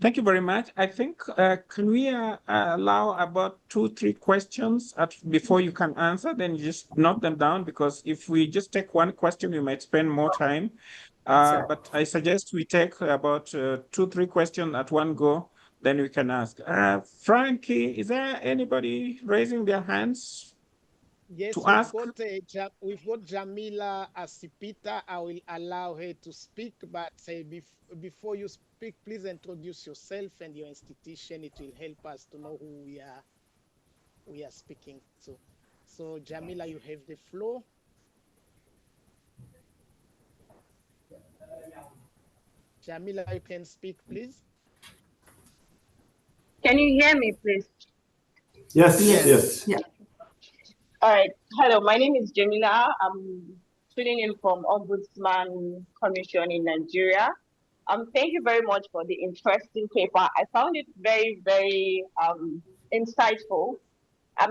Thank you very much. I think can we allow about 2-3 questions before you can answer? Then you just note them down, because if we just take one question, we might spend more time. But I suggest we take about 2-3 questions at one go. Then we can ask. Frankie, is there anybody raising their hands? Yes, to ask? We've got Jamila Asipita. I will allow her to speak, but before you speak, please introduce yourself and your institution. It will help us to know who we are speaking to. So Jamila, you have the floor. Jamila, you can speak, please. Can you hear me, please? Yes. Yeah. All right. Hello, my name is Jamila. I'm tuning in from Ombudsman Commission in Nigeria. Thank you very much for the interesting paper. I found it very, very insightful.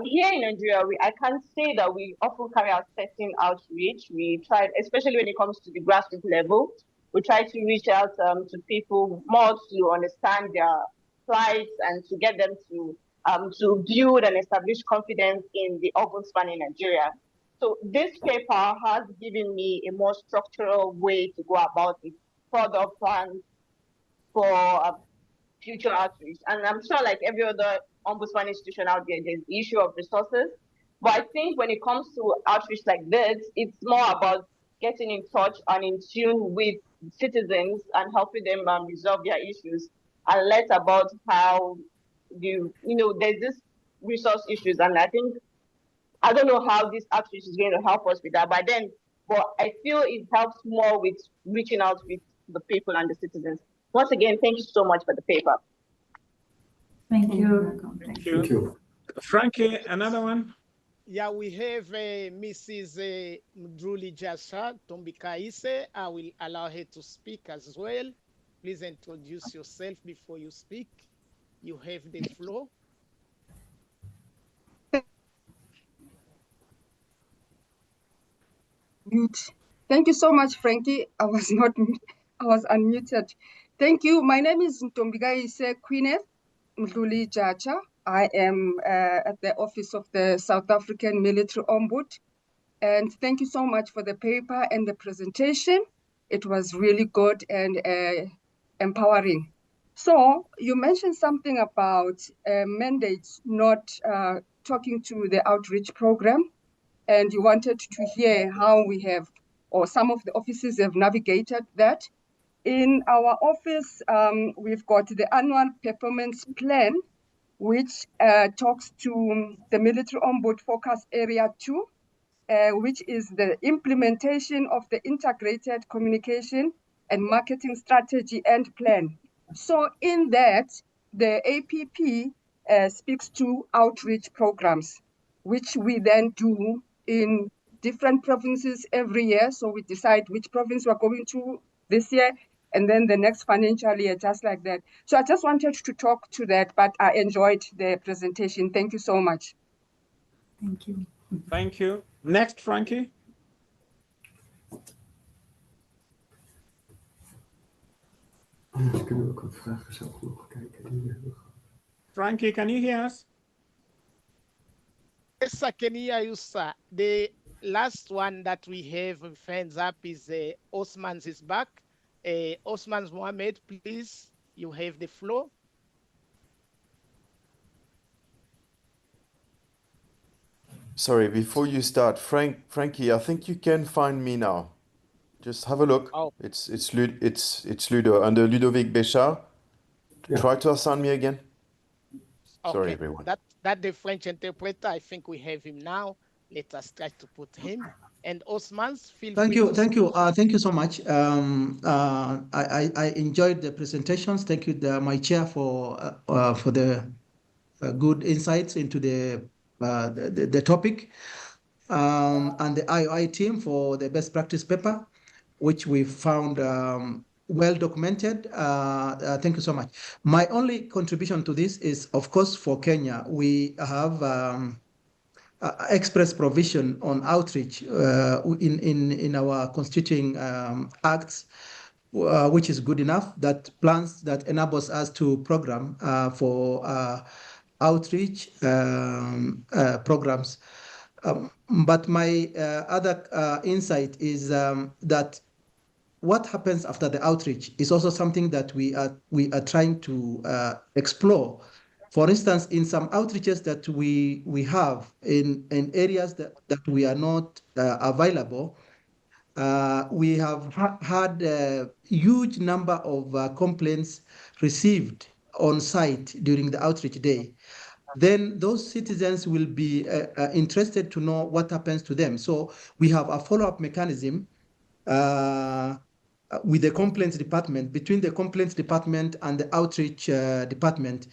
Here in Nigeria, I can say that we often carry out certain outreach. We try, especially when it comes to the grassroots level, we try to reach out to people more to understand their plights and to get them to build and establish confidence in the ombudsman in Nigeria. So this paper has given me a more structural way to go about it, further plans for future outreach. And I'm sure, like every other ombudsman institution out there, there's the issue of resources. But I think when it comes to outreach like this, it's more about getting in touch and in tune with citizens and helping them resolve their issues, and less about how there's this resource issues. And I don't know how this outreach is going to help us with that, but I feel it helps more with reaching out with the people and the citizens. Once again, thank you so much for the paper. Thank you. Thank you. Frankie, another one? Yeah, we have Mrs. Utilization Tombikaise. I will allow her to speak as well. Please introduce yourself before you speak. You have the floor. Good. Thank you so much, Frankie. I was unmuted. Thank you. My name is Tombikaise Queeneth Utilization. I am at the Office of the South African Military Ombud. And thank you so much for the paper and the presentation. It was really good and empowering. So you mentioned something about mandates not talking to the outreach program, and you wanted to hear how we have, or some of the offices have navigated that. In our office, we've got the annual performance plan, which talks to the Military Ombud Focus Area 2, which is the implementation of the integrated communication and marketing strategy and plan. So in that, the APP speaks to outreach programs, which we then do in different provinces every year. So we decide which province we're going to this year, and then the next financial year, just like that. So I just wanted to talk to that, but I enjoyed the presentation. Thank you so much. Thank you. Thank you. Next, Frankie. Frankie, can you hear us? Yes, I can hear you, sir. The last one that we have hands up is Osman's is back. Osman Mohammed, please, you have the floor. Sorry, before you start, Frankie, I think you can find me now. Just have a look. Oh. It's Ludo under Ludovic Béchard. Yeah. Try to assign me again. Okay. Sorry, everyone. That the French interpreter, I think we have him now. Let us try to put him. And Osman's, feel free. Thank you so much. I enjoyed the presentations. Thank you, my chair, for the good insights into the topic, and the IOI team for the best practice paper, which we found well documented. Thank you so much. My only contribution to this is, of course, for Kenya, we have express provision on outreach in our constituting acts, which is good enough, that plans that enables us to program for outreach programs. But my other insight is that what happens after the outreach is also something that we are trying to explore. For instance, in some outreaches that we have in areas that we are not available, we have had a huge number of complaints received on site during the outreach day. Then those citizens will be interested to know what happens to them. So we have a follow-up mechanism with the complaints department, between the complaints department and the outreach department.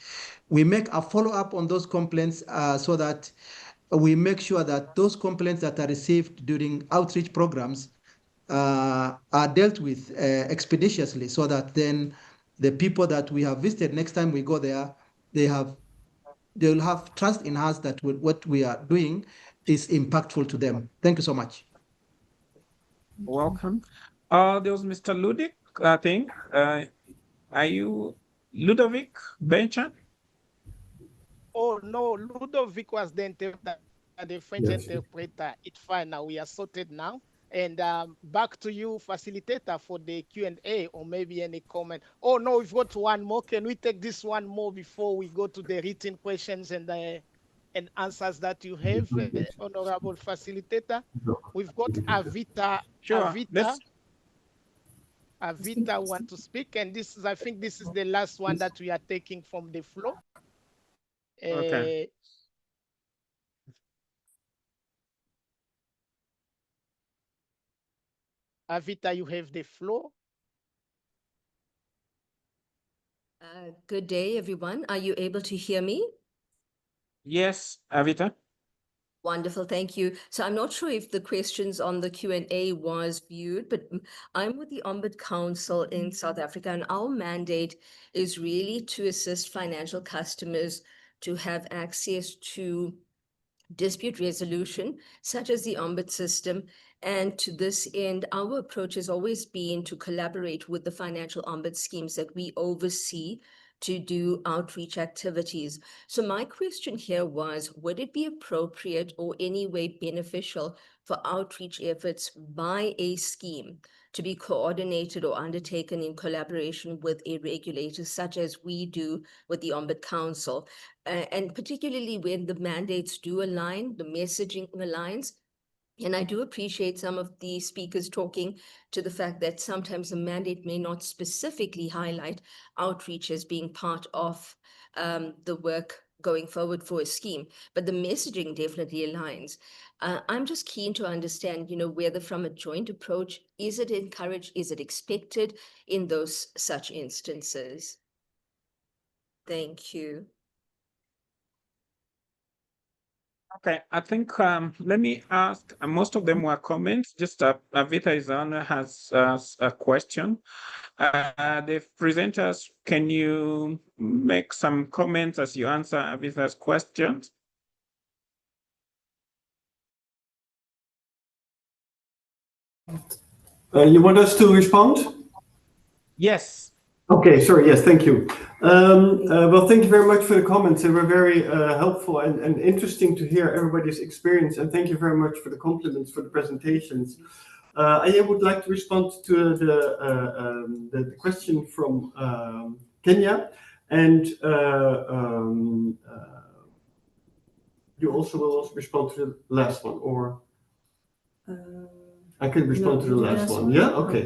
We make a follow-up on those complaints so that we make sure that those complaints that are received during outreach programs are dealt with expeditiously, so that then the people that we have visited, next time we go there, they will have trust in us that what we are doing is impactful to them. Thank you so much. Welcome. There was Mr. Ludic, I think. Are you Ludovic Bencha? Oh, no, Ludovic was the French interpreter. It's fine now. We are sorted now. And back to you, facilitator, for the Q&A, or maybe any comment. Oh, no, we've got one more. Can we take this one more before we go to the written questions and answers that you have, honorable facilitator? We've got Avita. Sure. Avita want to speak, and I think this is the last one that we are taking from the floor. Okay. Avita, you have the floor. Good day, everyone. Are you able to hear me? Yes, Avita. Wonderful, thank you. So I'm not sure if the questions on the Q&A was viewed, but I'm with the Ombudsman Council in South Africa, and our mandate is really to assist financial customers to have access to dispute resolution, such as the Ombuds system. And to this end, our approach has always been to collaborate with the financial Ombuds schemes that we oversee to do outreach activities. So my question here was, would it be appropriate or any way beneficial for outreach efforts by a scheme to be coordinated or undertaken in collaboration with a regulator, such as we do with the Ombudsman Council? And particularly when the mandates do align, the messaging aligns. And I do appreciate some of the speakers talking to the fact that sometimes the mandate may not specifically highlight outreach as being part of the work going forward for a scheme, but the messaging definitely aligns. I'm just keen to understand, whether from a joint approach, is it encouraged, is it expected in those such instances? Thank you. Okay, I think let me ask. Most of them were comments. Just Avita Izana has a question. The presenters, can you make some comments as you answer Avita's questions? You want us to respond? Yes. Okay, sorry, yes, thank you. Well, thank you very much for the comments. They were very helpful and interesting to hear everybody's experience. And thank you very much for the compliments for the presentations. I would like to respond to the question from Kenya. And you also will also respond to the last one, or? I can respond to the last one. Yeah, okay.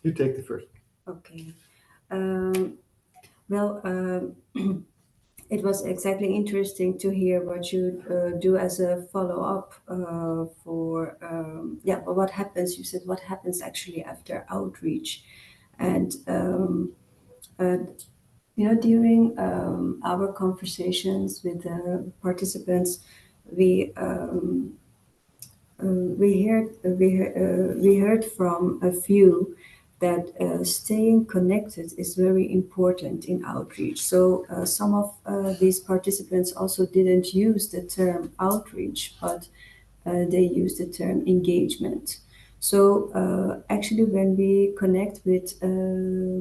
You take the first. Okay. Well, it was exactly interesting to hear what you do as a follow-up for, what happens, you said, what happens actually after outreach. And, during our conversations with the participants, we heard from a few that staying connected is very important in outreach. So some of these participants also didn't use the term outreach, but they used the term engagement. So actually, when we connect with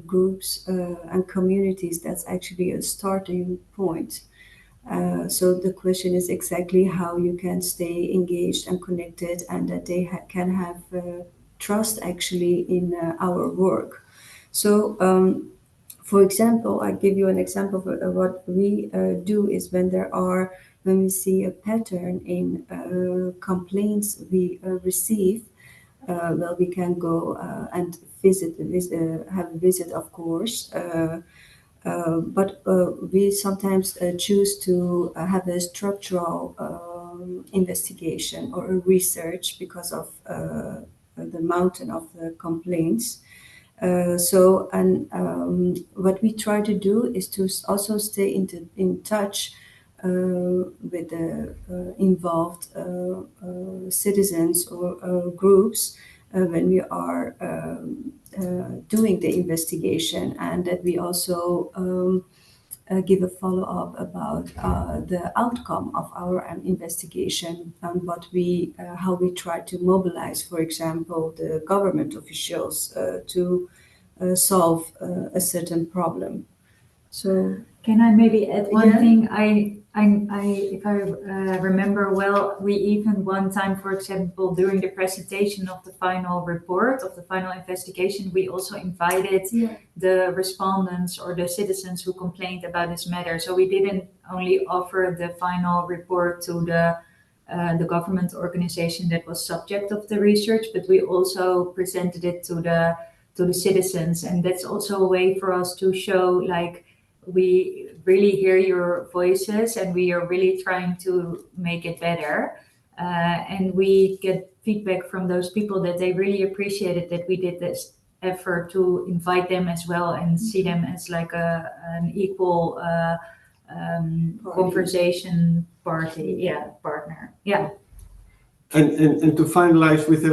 groups and communities, that's actually a starting point. So the question is exactly how you can stay engaged and connected, and that they can have trust actually in our work. So, for example, I give you an example of what we do is when we see a pattern in complaints we receive, well, we can go and have a visit, of course. But we sometimes choose to have a structural investigation or a research because of the mountain of the complaints. What we try to do is to also stay in touch with the involved citizens or groups when we are doing the investigation, and that we also give a follow-up about the outcome of our investigation and how we try to mobilize, for example, the government officials to solve a certain problem. So can I maybe add one thing? If I remember well, we even one time, for example, during the presentation of the final report of the final investigation, we also invited the respondents or the citizens who complained about this matter. So we didn't only offer the final report to the government organization that was subject of the research, but we also presented it to the citizens, and that's also a way for us to show like we really hear your voices and we are really trying to make it better. And we get feedback from those people that they really appreciated that we did this effort to invite them as well and see them as like an equal conversation partner. Yeah. And to finalize with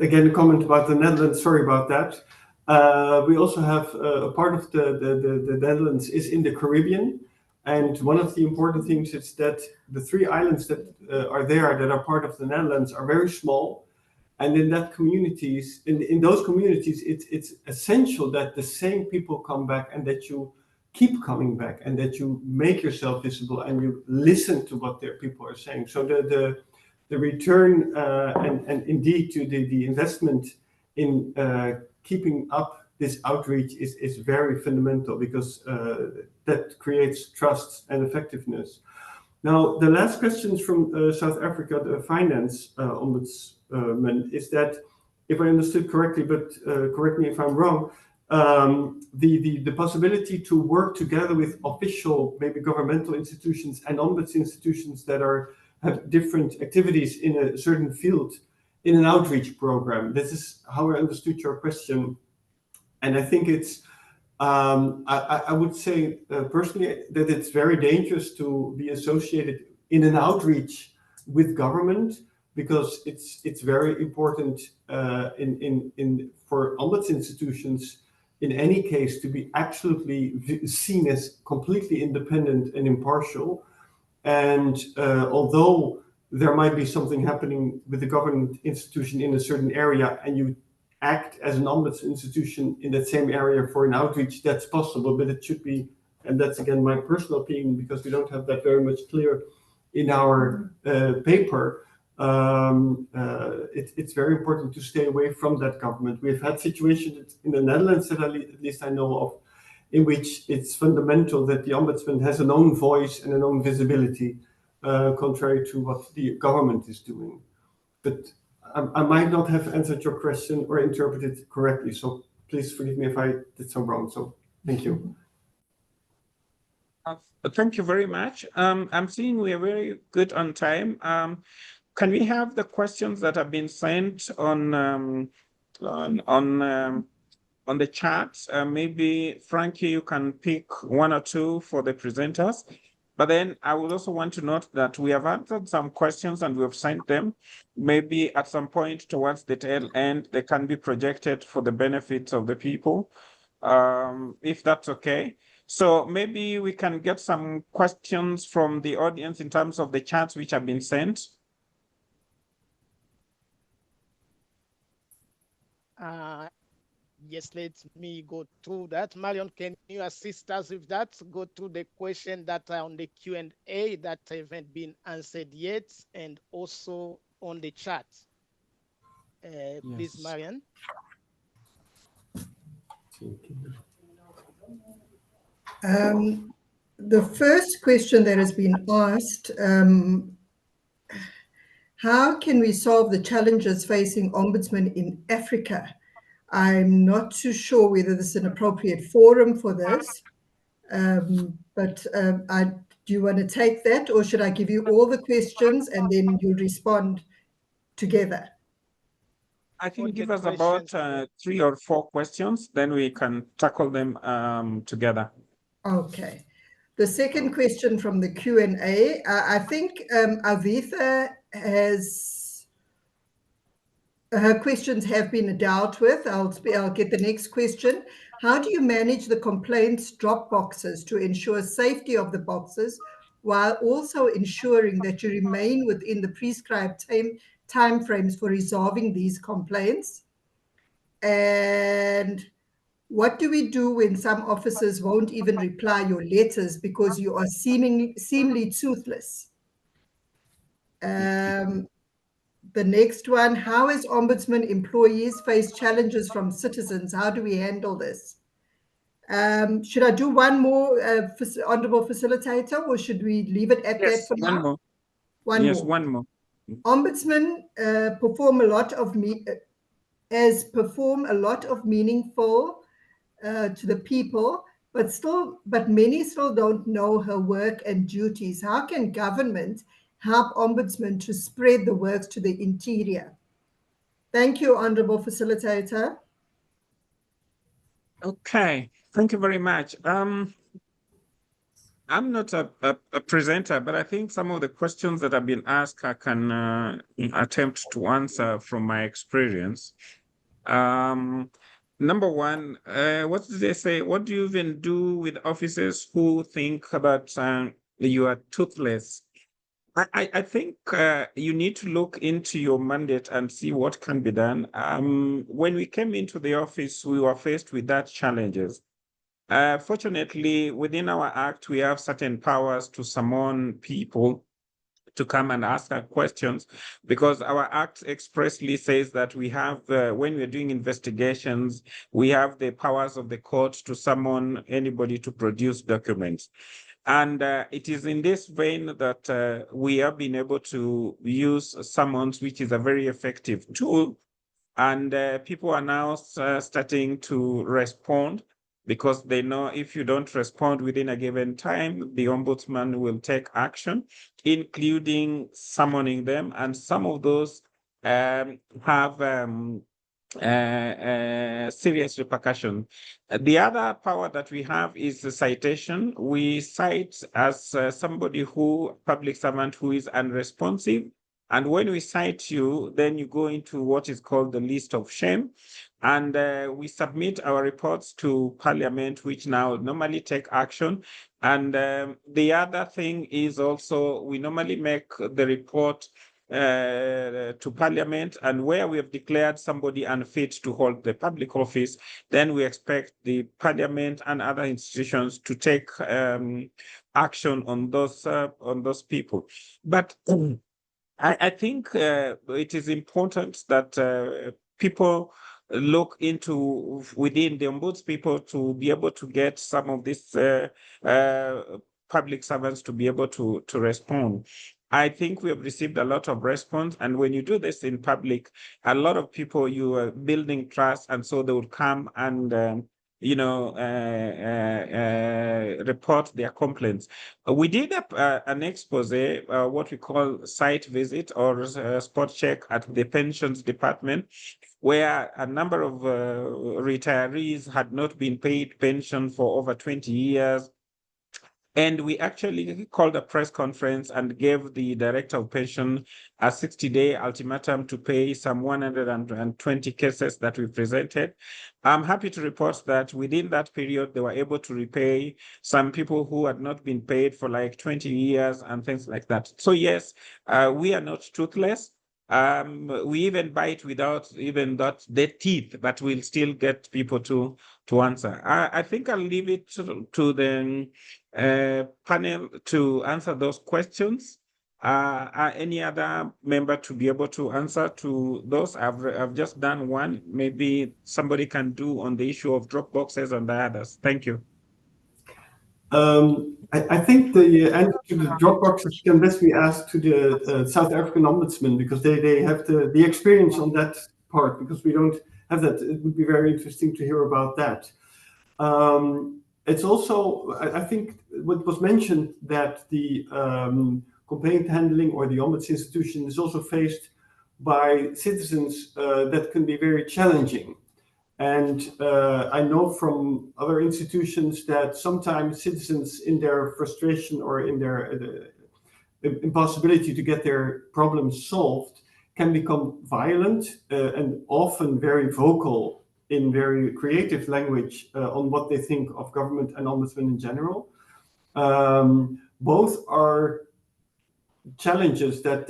again a comment about the Netherlands. Sorry about that. We also have a part of the Netherlands is in the Caribbean, and one of the important things is that the 3 islands that are there that are part of the Netherlands are very small, and in those communities, it's essential that the same people come back and that you keep coming back and that you make yourself visible and you listen to what their people are saying. So the return and indeed to the investment in keeping up this outreach is very fundamental, because that creates trust and effectiveness. Now, the last questions from South Africa, the finance ombudsman, is that, if I understood correctly, but correct me if I'm wrong, the possibility to work together with official, maybe governmental institutions and ombuds institutions that have different activities in a certain field in an outreach program. This is how I understood your question. And I think it's, I would say personally that it's very dangerous to be associated in an outreach with government, because it's very important for ombuds institutions in any case to be absolutely seen as completely independent and impartial. And although there might be something happening with the government institution in a certain area and you act as an ombuds institution in that same area for an outreach, that's possible, but it should be, and that's again my personal opinion because we don't have that very much clear in our paper, it's very important to stay away from that government. We've had situations in the Netherlands that at least I know of, in which it's fundamental that the ombudsman has an own voice and an own visibility, contrary to what the government is doing. But I might not have answered your question or interpreted it correctly, so please forgive me if I did so wrong. So thank you. Thank you very much. I'm seeing we are very good on time. Can we have the questions that have been sent on the chat? Maybe Frankie, you can pick one or two for the presenters. But then I would also want to note that we have answered some questions and we have sent them. Maybe at some point towards the tail end, they can be projected for the benefit of the people, if that's okay. So maybe we can get some questions from the audience in terms of the chats which have been sent. Yes, let me go through that. Marion, can you assist us with that? Go through the question that are on the Q&A that haven't been answered yet, and also on the chat. Yes. Please, Marion. The first question that has been asked, how can we solve the challenges facing ombudsmen in Africa? I'm not too sure whether this is an appropriate forum for this, but do you want to take that, or should I give you all the questions and then you respond together? I think give us about 3 or 4 questions, then we can tackle them together. Okay. The second question from the Q&A, I think Avitha has, her questions have been dealt with. I'll get the next question. How do you manage the complaints drop boxes to ensure safety of the boxes while also ensuring that you remain within the prescribed timeframes for resolving these complaints? And what do we do when some officers won't even reply your letters because you are seemingly toothless? The next one, how as ombudsman employees face challenges from citizens? How do we handle this? Should I do one more, Honorable Facilitator, or should we leave it at that for now? One more. One more. Ombudsmen perform a lot of meaningful to the people, but many still don't know her work and duties. How can government help ombudsmen to spread the work to the interior? Thank you, Honorable Facilitator. Okay, thank you very much. I'm not a presenter, but I think some of the questions that have been asked I can attempt to answer from my experience. Number one, what did they say? What do you even do with officers who think that you are toothless? I think you need to look into your mandate and see what can be done. When we came into the office, we were faced with that challenges. Fortunately, within our act, we have certain powers to summon people to come and ask our questions, because our act expressly says that we have, when we're doing investigations, we have the powers of the court to summon anybody to produce documents. And it is in this vein that we have been able to use summons, which is a very effective tool. And people are now starting to respond, because they know if you don't respond within a given time, the ombudsman will take action, including summoning them. And some of those have serious repercussion. The other power that we have is the citation. We cite as somebody public servant who is unresponsive. And when we cite you, then you go into what is called the list of shame. And we submit our reports to Parliament, which now normally take action. And the other thing is also, we normally make the report to Parliament, and where we have declared somebody unfit to hold the public office, then we expect the Parliament and other institutions to take action on those people. But I think it is important that people look into within the ombuds people to be able to get some of these public servants to be able to respond. I think we have received a lot of response, and when you do this in public, a lot of people, you are building trust, and so they would come and report their complaints. We did an expose, what we call site visit or spot check at the pensions department, where a number of retirees had not been paid pension for over 20 years. And we actually called a press conference and gave the director of pension a 60-day ultimatum to pay some 120 cases that we presented. I'm happy to report that within that period, they were able to repay some people who had not been paid for like 20 years and things like that. So yes, we are not toothless. We even bite without even the teeth, but we'll still get people to answer. I think I'll leave it to the panel to answer those questions. Any other member to be able to answer to those? I've just done one. Maybe somebody can do on the issue of drop boxes and the others. Thank you. I think the answer to the drop boxes can best be asked to the South African Ombudsman, because they have the experience on that part, because we don't have that. It would be very interesting to hear about that. It's also, I think, what was mentioned, that the complaint handling or the ombuds institution is also faced by citizens that can be very challenging. And I know from other institutions that sometimes citizens, in their frustration or in their impossibility to get their problems solved, can become violent and often very vocal in very creative language on what they think of government and ombudsman in general. Both are challenges that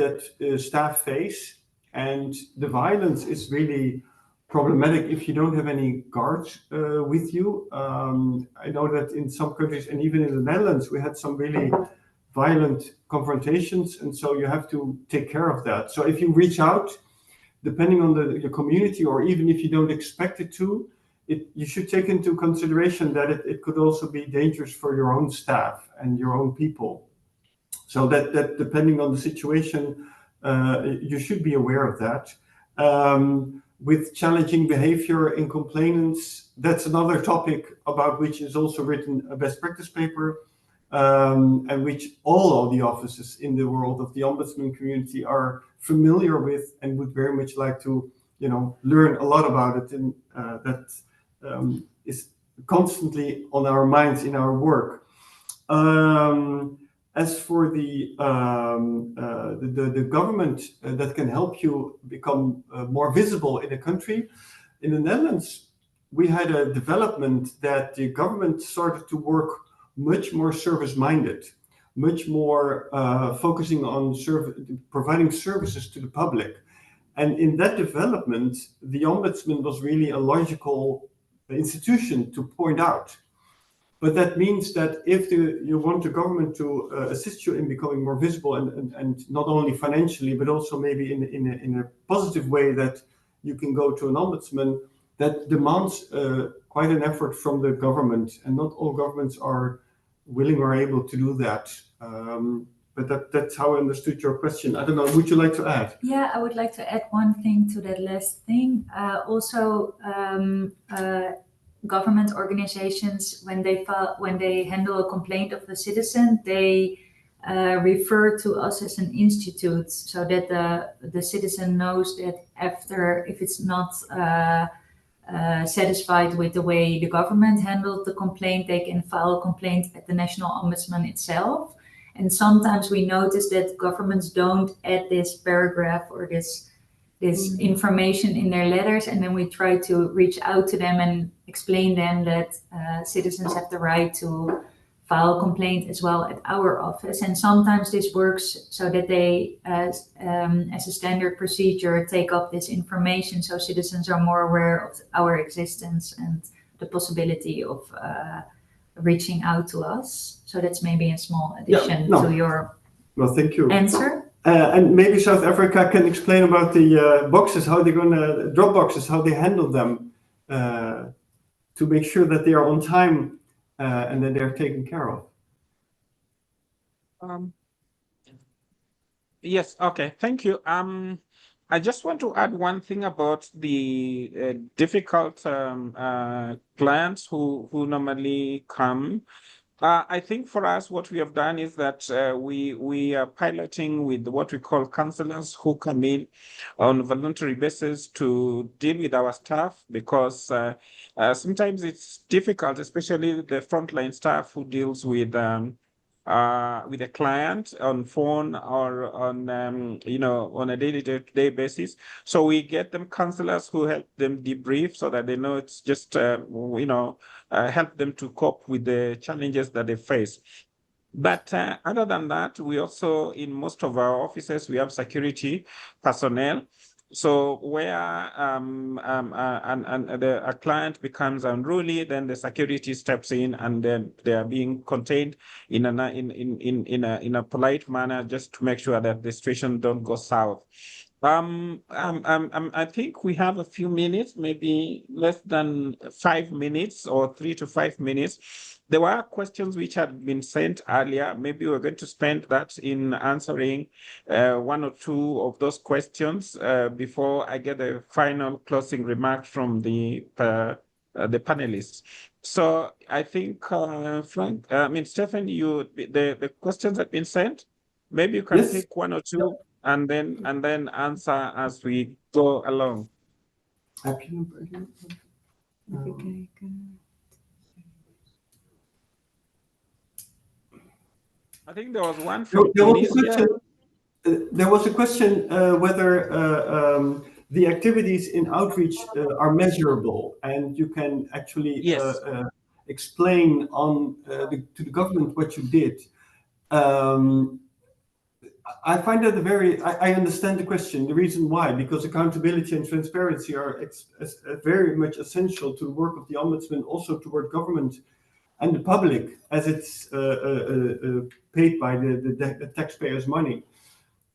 staff face, and the violence is really problematic if you don't have any guards with you. I know that in some countries, and even in the Netherlands, we had some really violent confrontations, and so you have to take care of that. So if you reach out, depending on the community, or even if you don't expect it to, you should take into consideration that it could also be dangerous for your own staff and your own people. So that depending on the situation, you should be aware of that. With challenging behavior in complainants, that's another topic about which is also written a best practice paper, and which all of the offices in the world of the ombudsman community are familiar with and would very much like to, learn a lot about it. And that is constantly on our minds in our work. As for the government that can help you become more visible in a country, in the Netherlands, we had a development that the government started to work much more service-minded, much more focusing on providing services to the public. And in that development, the ombudsman was really a logical institution to point out. But that means that if you want the government to assist you in becoming more visible, and not only financially, but also maybe in a positive way, that you can go to an ombudsman, that demands quite an effort from the government. And not all governments are willing or able to do that. But that's how I understood your question. I don't know, would you like to add? Yeah, I would like to add one thing to that last thing. Government organizations, when they handle a complaint of the citizen, they refer to us as an institute, so that the citizen knows that if it's not satisfied with the way the government handled the complaint, they can file a complaint at the National Ombudsman itself. And sometimes we notice that governments don't add this paragraph or this information in their letters, and then we try to reach out to them and explain them that citizens have the right to file a complaint as well at our office. And sometimes this works so that they, as a standard procedure, take up this information so citizens are more aware of our existence and the possibility of reaching out to us. So that's maybe a small addition to your thank you. answer. And maybe South Africa can explain about the boxes, how they're going to drop boxes, how they handle them to make sure that they are on time and that they're taken care of. Yes, okay, thank you. I just want to add one thing about the difficult clients who normally come. I think for us, what we have done is that we are piloting with what we call counselors who come in on a voluntary basis to deal with our staff, because sometimes it's difficult, especially the frontline staff who deals with a client on phone or on on a day-to-day basis. So we get them counselors who help them debrief so that they know it's just help them to cope with the challenges that they face. But other than that, we also, in most of our offices, we have security personnel. So where a client becomes unruly, then the security steps in, and then they are being contained in a polite manner, just to make sure that the situation don't go south. I think we have a few minutes, maybe less than 5 minutes or 3 to 5 minutes. There were questions which had been sent earlier. Maybe we're going to spend that in answering one or two of those questions before I get a final closing remark from the panelists. So I think, Stephen, the questions have been sent. Maybe you can take one or two and then answer as we go along. I think there was one from Tunisia. There was a question whether the activities in outreach are measurable, and you can actually explain to the government what you did. I find that I understand the question. The reason why, because accountability and transparency are very much essential to the work of the Ombudsman, also toward government and the public, as it's paid by the taxpayers' money.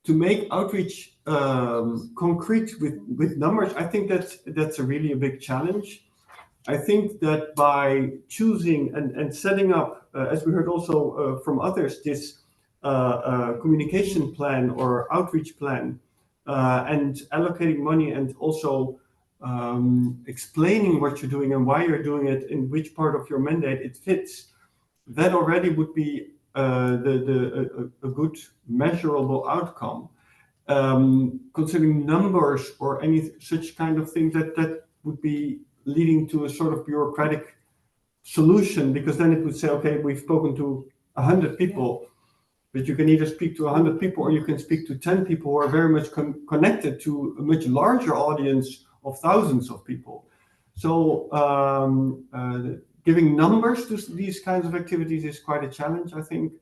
To make outreach concrete with numbers, I think that's really a big challenge. I think that by choosing and setting up, as we heard also from others, this communication plan or outreach plan, and allocating money, and also explaining what you're doing and why you're doing it, in which part of your mandate it fits, that already would be a good measurable outcome. Considering numbers or any such kind of thing, that would be leading to a sort of bureaucratic solution, because then it would say, okay, we've spoken to 100 people, but you can either speak to 100 people or you can speak to 10 people who are very much connected to a much larger audience of thousands of people. So giving numbers to these kinds of activities is quite a challenge, I think.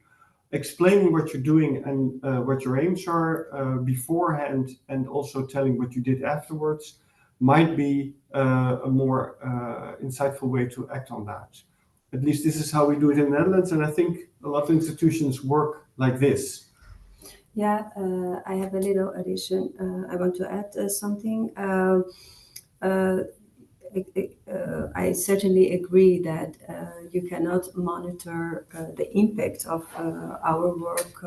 Explaining what you're doing and what your aims are beforehand, and also telling what you did afterwards, might be a more insightful way to act on that. At least this is how we do it in the Netherlands, and I think a lot of institutions work like this. Yeah, I have a little addition. I want to add something. I certainly agree that you cannot monitor the impact of our work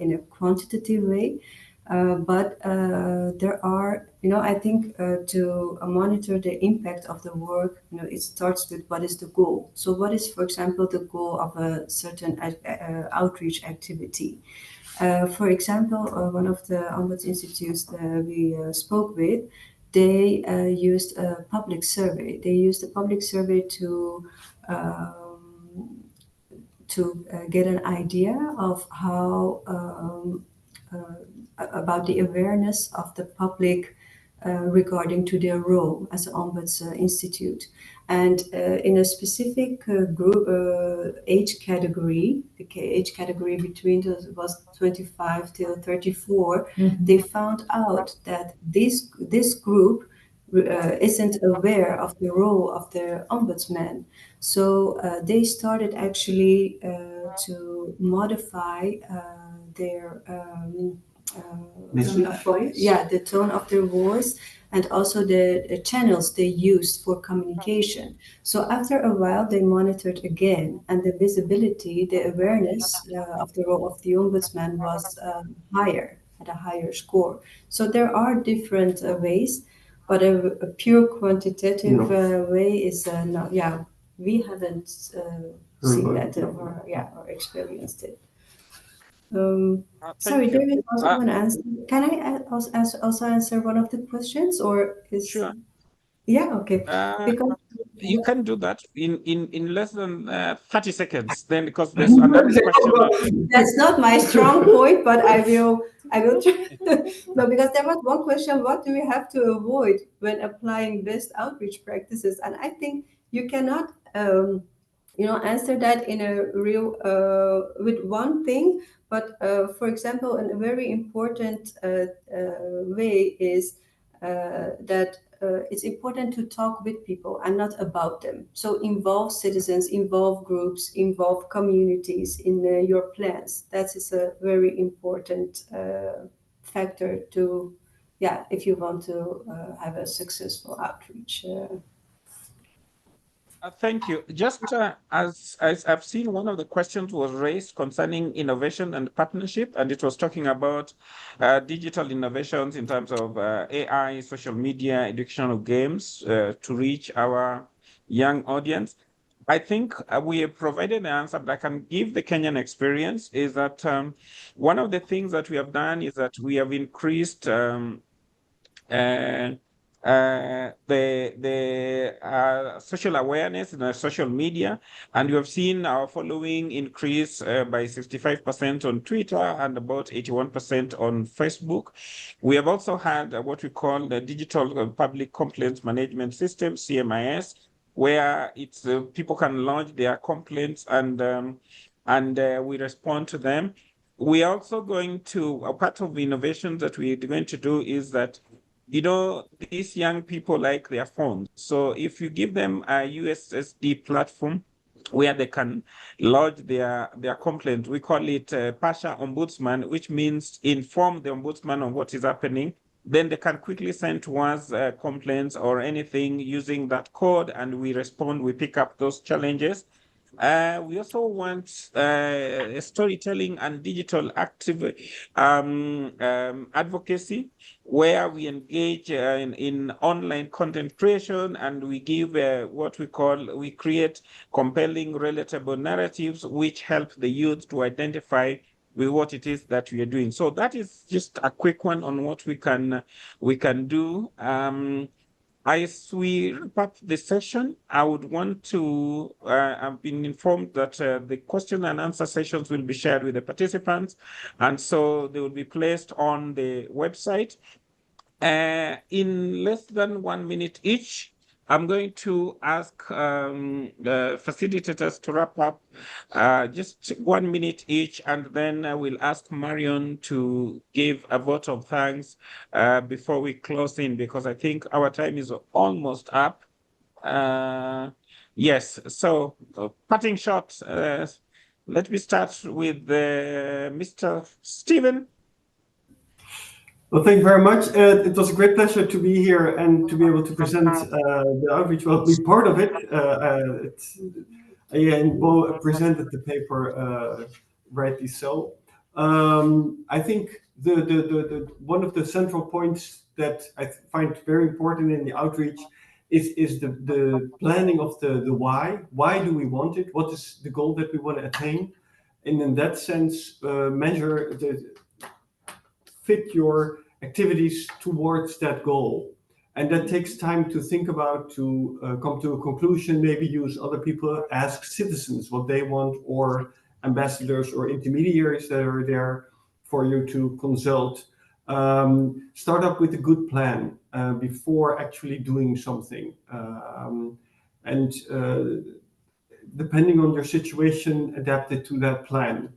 in a quantitative way. But there are, I think to monitor the impact of the work, it starts with what is the goal. So what is, for example, the goal of a certain outreach activity? For example, one of the Ombuds institutes that we spoke with, they used a public survey. They used a public survey to get an idea of how about the awareness of the public regarding to their role as an Ombuds Institute. And in a specific group age category, the age category between was 25 till 34, they found out that this group isn't aware of the role of the ombudsman. So they started actually to modify their tone of voice. Yeah, the tone of their voice, and also the channels they used for communication. So after a while, they monitored again, and the visibility, the awareness of the role of the ombudsman was higher, at a higher score. So there are different ways, but a pure quantitative way is not. Yeah, we haven't seen that or experienced it. Sorry, there is also one answer. Can I also answer one of the questions, or is Sure. Yeah, okay. Because you can do that in less than 30 seconds. Then, because there's another question. That's not my strong point, but I will try. No, because there was one question: what do we have to avoid when applying best outreach practices? And I think you cannot answer that in a real with one thing. But for example, a very important way is that it's important to talk with people and not about them. So involve citizens, involve groups, involve communities in your plans. That is a very important factor to, if you want to have a successful outreach. Thank you. Just as I've seen, one of the questions was raised concerning innovation and partnership, and it was talking about digital innovations in terms of AI, social media, educational games to reach our young audience. I think we have provided an answer, but I can give the Kenyan experience is that one of the things that we have done is that we have increased the social awareness in social media, and you have seen our following increase by 65% on Twitter and about 81% on Facebook. We have also had what we call the Digital Public Complaints Management System, CMIS, where it's people can lodge their complaints and we respond to them. We are also going to, a part of the innovations that we're going to do is that these young people like their phones. So if you give them a USSD platform where they can lodge their complaint, we call it Pasha Ombudsman, which means inform the ombudsman of what is happening. Then they can quickly send to us complaints or anything using that code, and we respond, we pick up those challenges. We also want storytelling and digital active advocacy, where we engage in online content creation, and we give we create compelling, relatable narratives which help the youth to identify with what it is that we are doing. So that is just a quick one on what we can do. As we wrap up the session, I would want to, I've been informed that the question and answer sessions will be shared with the participants, and so they will be placed on the website. In less than 1 minute each, I'm going to ask the facilitators to wrap up just 1 minute each, and then I will ask Marion to give a vote of thanks before we close in, because I think our time is almost up. Yes, so parting shot. Let me start with Mr. Stephen. Well, thank you very much. It was a great pleasure to be here and to be able to present the outreach. Well, be part of it. I presented the paper rightly so. I think the one of the central points that I find very important in the outreach is the planning of the why. Why do we want it? What is the goal that we want to attain? And in that sense, fit your activities towards that goal. And that takes time to think about, to come to a conclusion, maybe use other people, ask citizens what they want, or ambassadors or intermediaries that are there for you to consult. Start up with a good plan before actually doing something. And depending on your situation, adapt it to that plan.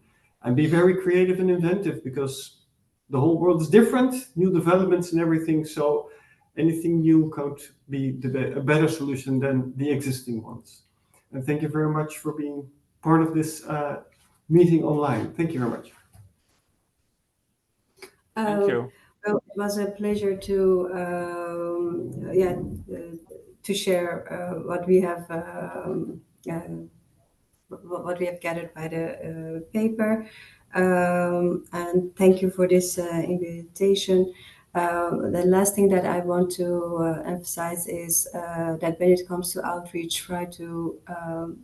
And be very creative and inventive, because the whole world is different, new developments and everything. So anything new could be a better solution than the existing ones. And thank you very much for being part of this meeting online. Thank you very much. Thank you. Well, it was a pleasure to share what we have gathered by the paper. And thank you for this invitation. The last thing that I want to emphasize is that when it comes to outreach, try to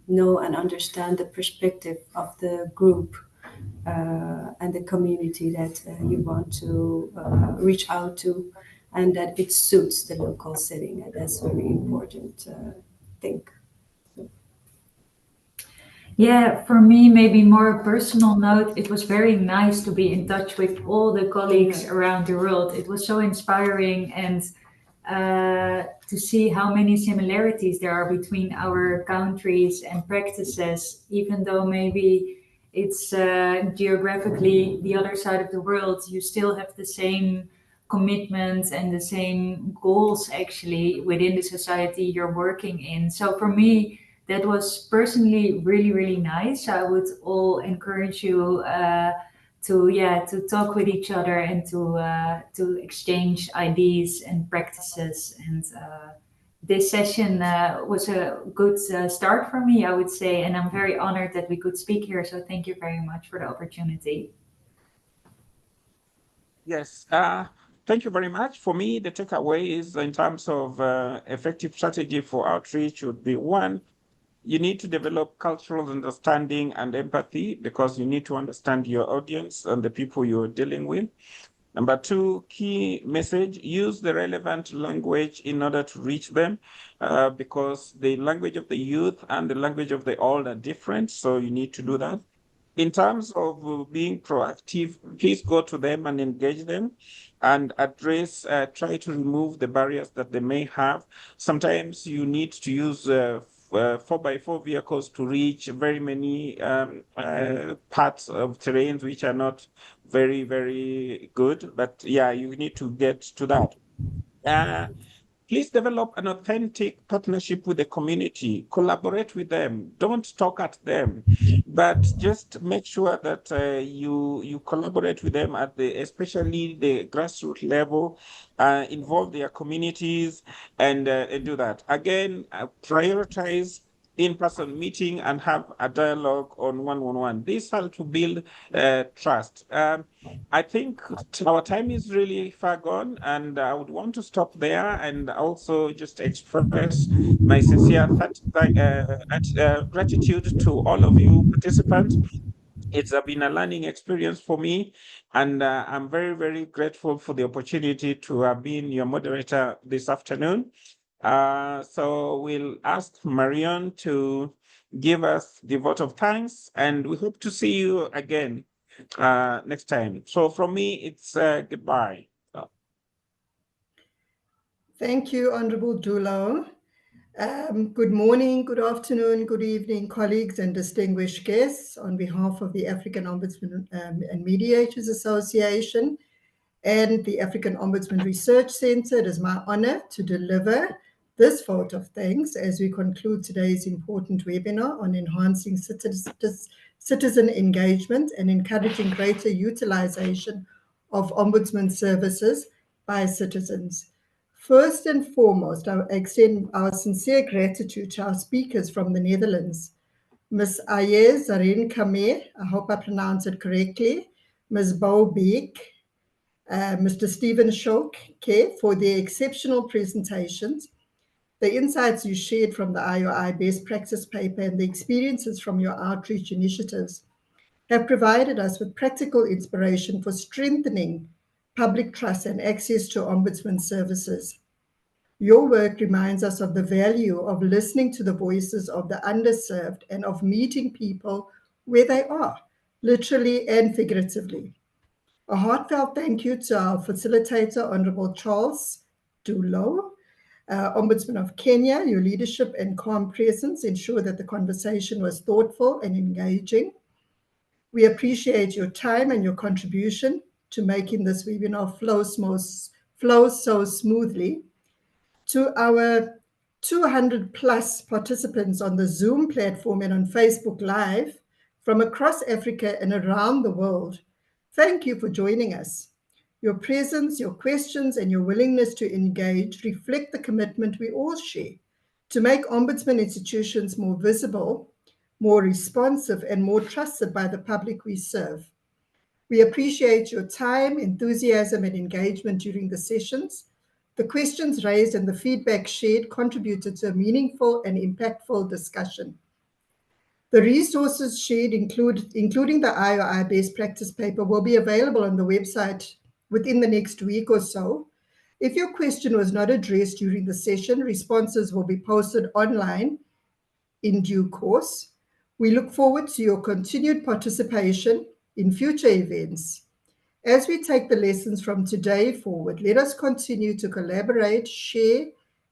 know and understand the perspective of the group and the community that you want to reach out to, and that it suits the local setting. And that's very important thing. Yeah, for me, maybe more a personal note, it was very nice to be in touch with all the colleagues around the world. It was so inspiring, and to see how many similarities there are between our countries and practices, even though maybe it's geographically the other side of the world, you still have the same commitments and the same goals actually within the society you're working in. So for me, that was personally really, really nice. I would all encourage you to talk with each other and to exchange ideas and practices. And this session was a good start for me, I would say, and I'm very honored that we could speak here. So thank you very much for the opportunity. Yes. Thank you very much. For me, the takeaway is in terms of effective strategy for outreach would be: one, you need to develop cultural understanding and empathy, because you need to understand your audience and the people you're dealing with. Number two, key message: use the relevant language in order to reach them, because the language of the youth and the language of the old are different. So you need to do that. In terms of being proactive, please go to them and engage them and address, try to remove the barriers that they may have. Sometimes you need to use 4x4 vehicles to reach very many parts of terrains which are not very, very good. But yeah, you need to get to that. Please develop an authentic partnership with the community. Collaborate with them. Don't talk at them, but just make sure that you collaborate with them at especially the grassroots level. Involve their communities and do that. Again, prioritize in-person meeting and have a dialogue on one-on-one. This helps to build trust. I think our time is really far gone, and I would want to stop there and also just express my sincere gratitude to all of you participants. It's been a learning experience for me, and I'm very, very grateful for the opportunity to have been your moderator this afternoon. So we'll ask Marion to give us the vote of thanks, and we hope to see you again next time. So from me, it's goodbye. Thank you, Honorable Dulo. Good morning, good afternoon, good evening, colleagues and distinguished guests. On behalf of the African Ombudsman and Mediators Association and the African Ombudsman Research Center, it is my honor to deliver this vote of thanks as we conclude today's important webinar on enhancing citizen engagement and encouraging greater utilization of Ombudsman services by citizens. First and foremost, I extend our sincere gratitude to our speakers from the Netherlands, Ms. Aye Zarin Kame, I hope I pronounce it correctly, Ms. Bo Beek, Mr. Stephen Shoke for their exceptional presentations, the insights you shared from the IOI best practice paper and the experiences from your outreach initiatives have provided us with practical inspiration for strengthening public trust and access to Ombudsman services. Your work reminds us of the value of listening to the voices of the underserved and of meeting people where they are, literally and figuratively. A heartfelt thank you to our facilitator, Honorable Charles Dulo, Ombudsman of Kenya. Your leadership and calm presence ensured that the conversation was thoughtful and engaging. We appreciate your time and your contribution to making this webinar flow so smoothly. To our 200 plus participants on the Zoom platform and on Facebook Live from across Africa and around the world, thank you for joining us. Your presence, your questions, and your willingness to engage reflect the commitment we all share to make Ombudsman institutions more visible, more responsive, and more trusted by the public we serve. We appreciate your time, enthusiasm, and engagement during the sessions. The questions raised and the feedback shared contributed to a meaningful and impactful discussion. The resources shared, including the IOI best practice paper, will be available on the website within the next week or so. If your question was not addressed during the session, responses will be posted online in due course. We look forward to your continued participation in future events. As we take the lessons from today forward, let us continue to collaborate, share,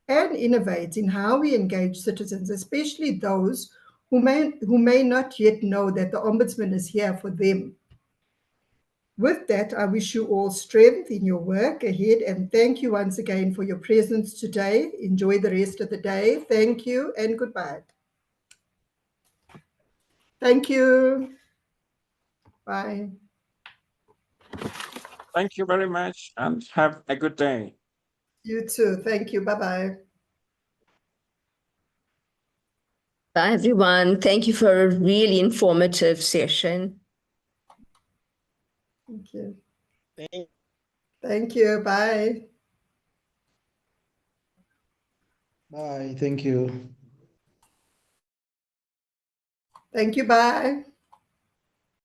and innovate in how we engage citizens, especially those who may not yet know that the Ombudsman is here for them. With that, I wish you all strength in your work ahead, and thank you once again for your presence today. Enjoy the rest of the day. Thank you and goodbye. Thank you. Bye. Thank you very much and have a good day. You too. Thank you. Bye-bye. Bye, everyone. Thank you for a really informative session. Thank you. Thank Thank you. Bye. Bye. Thank you. Thank you. Bye.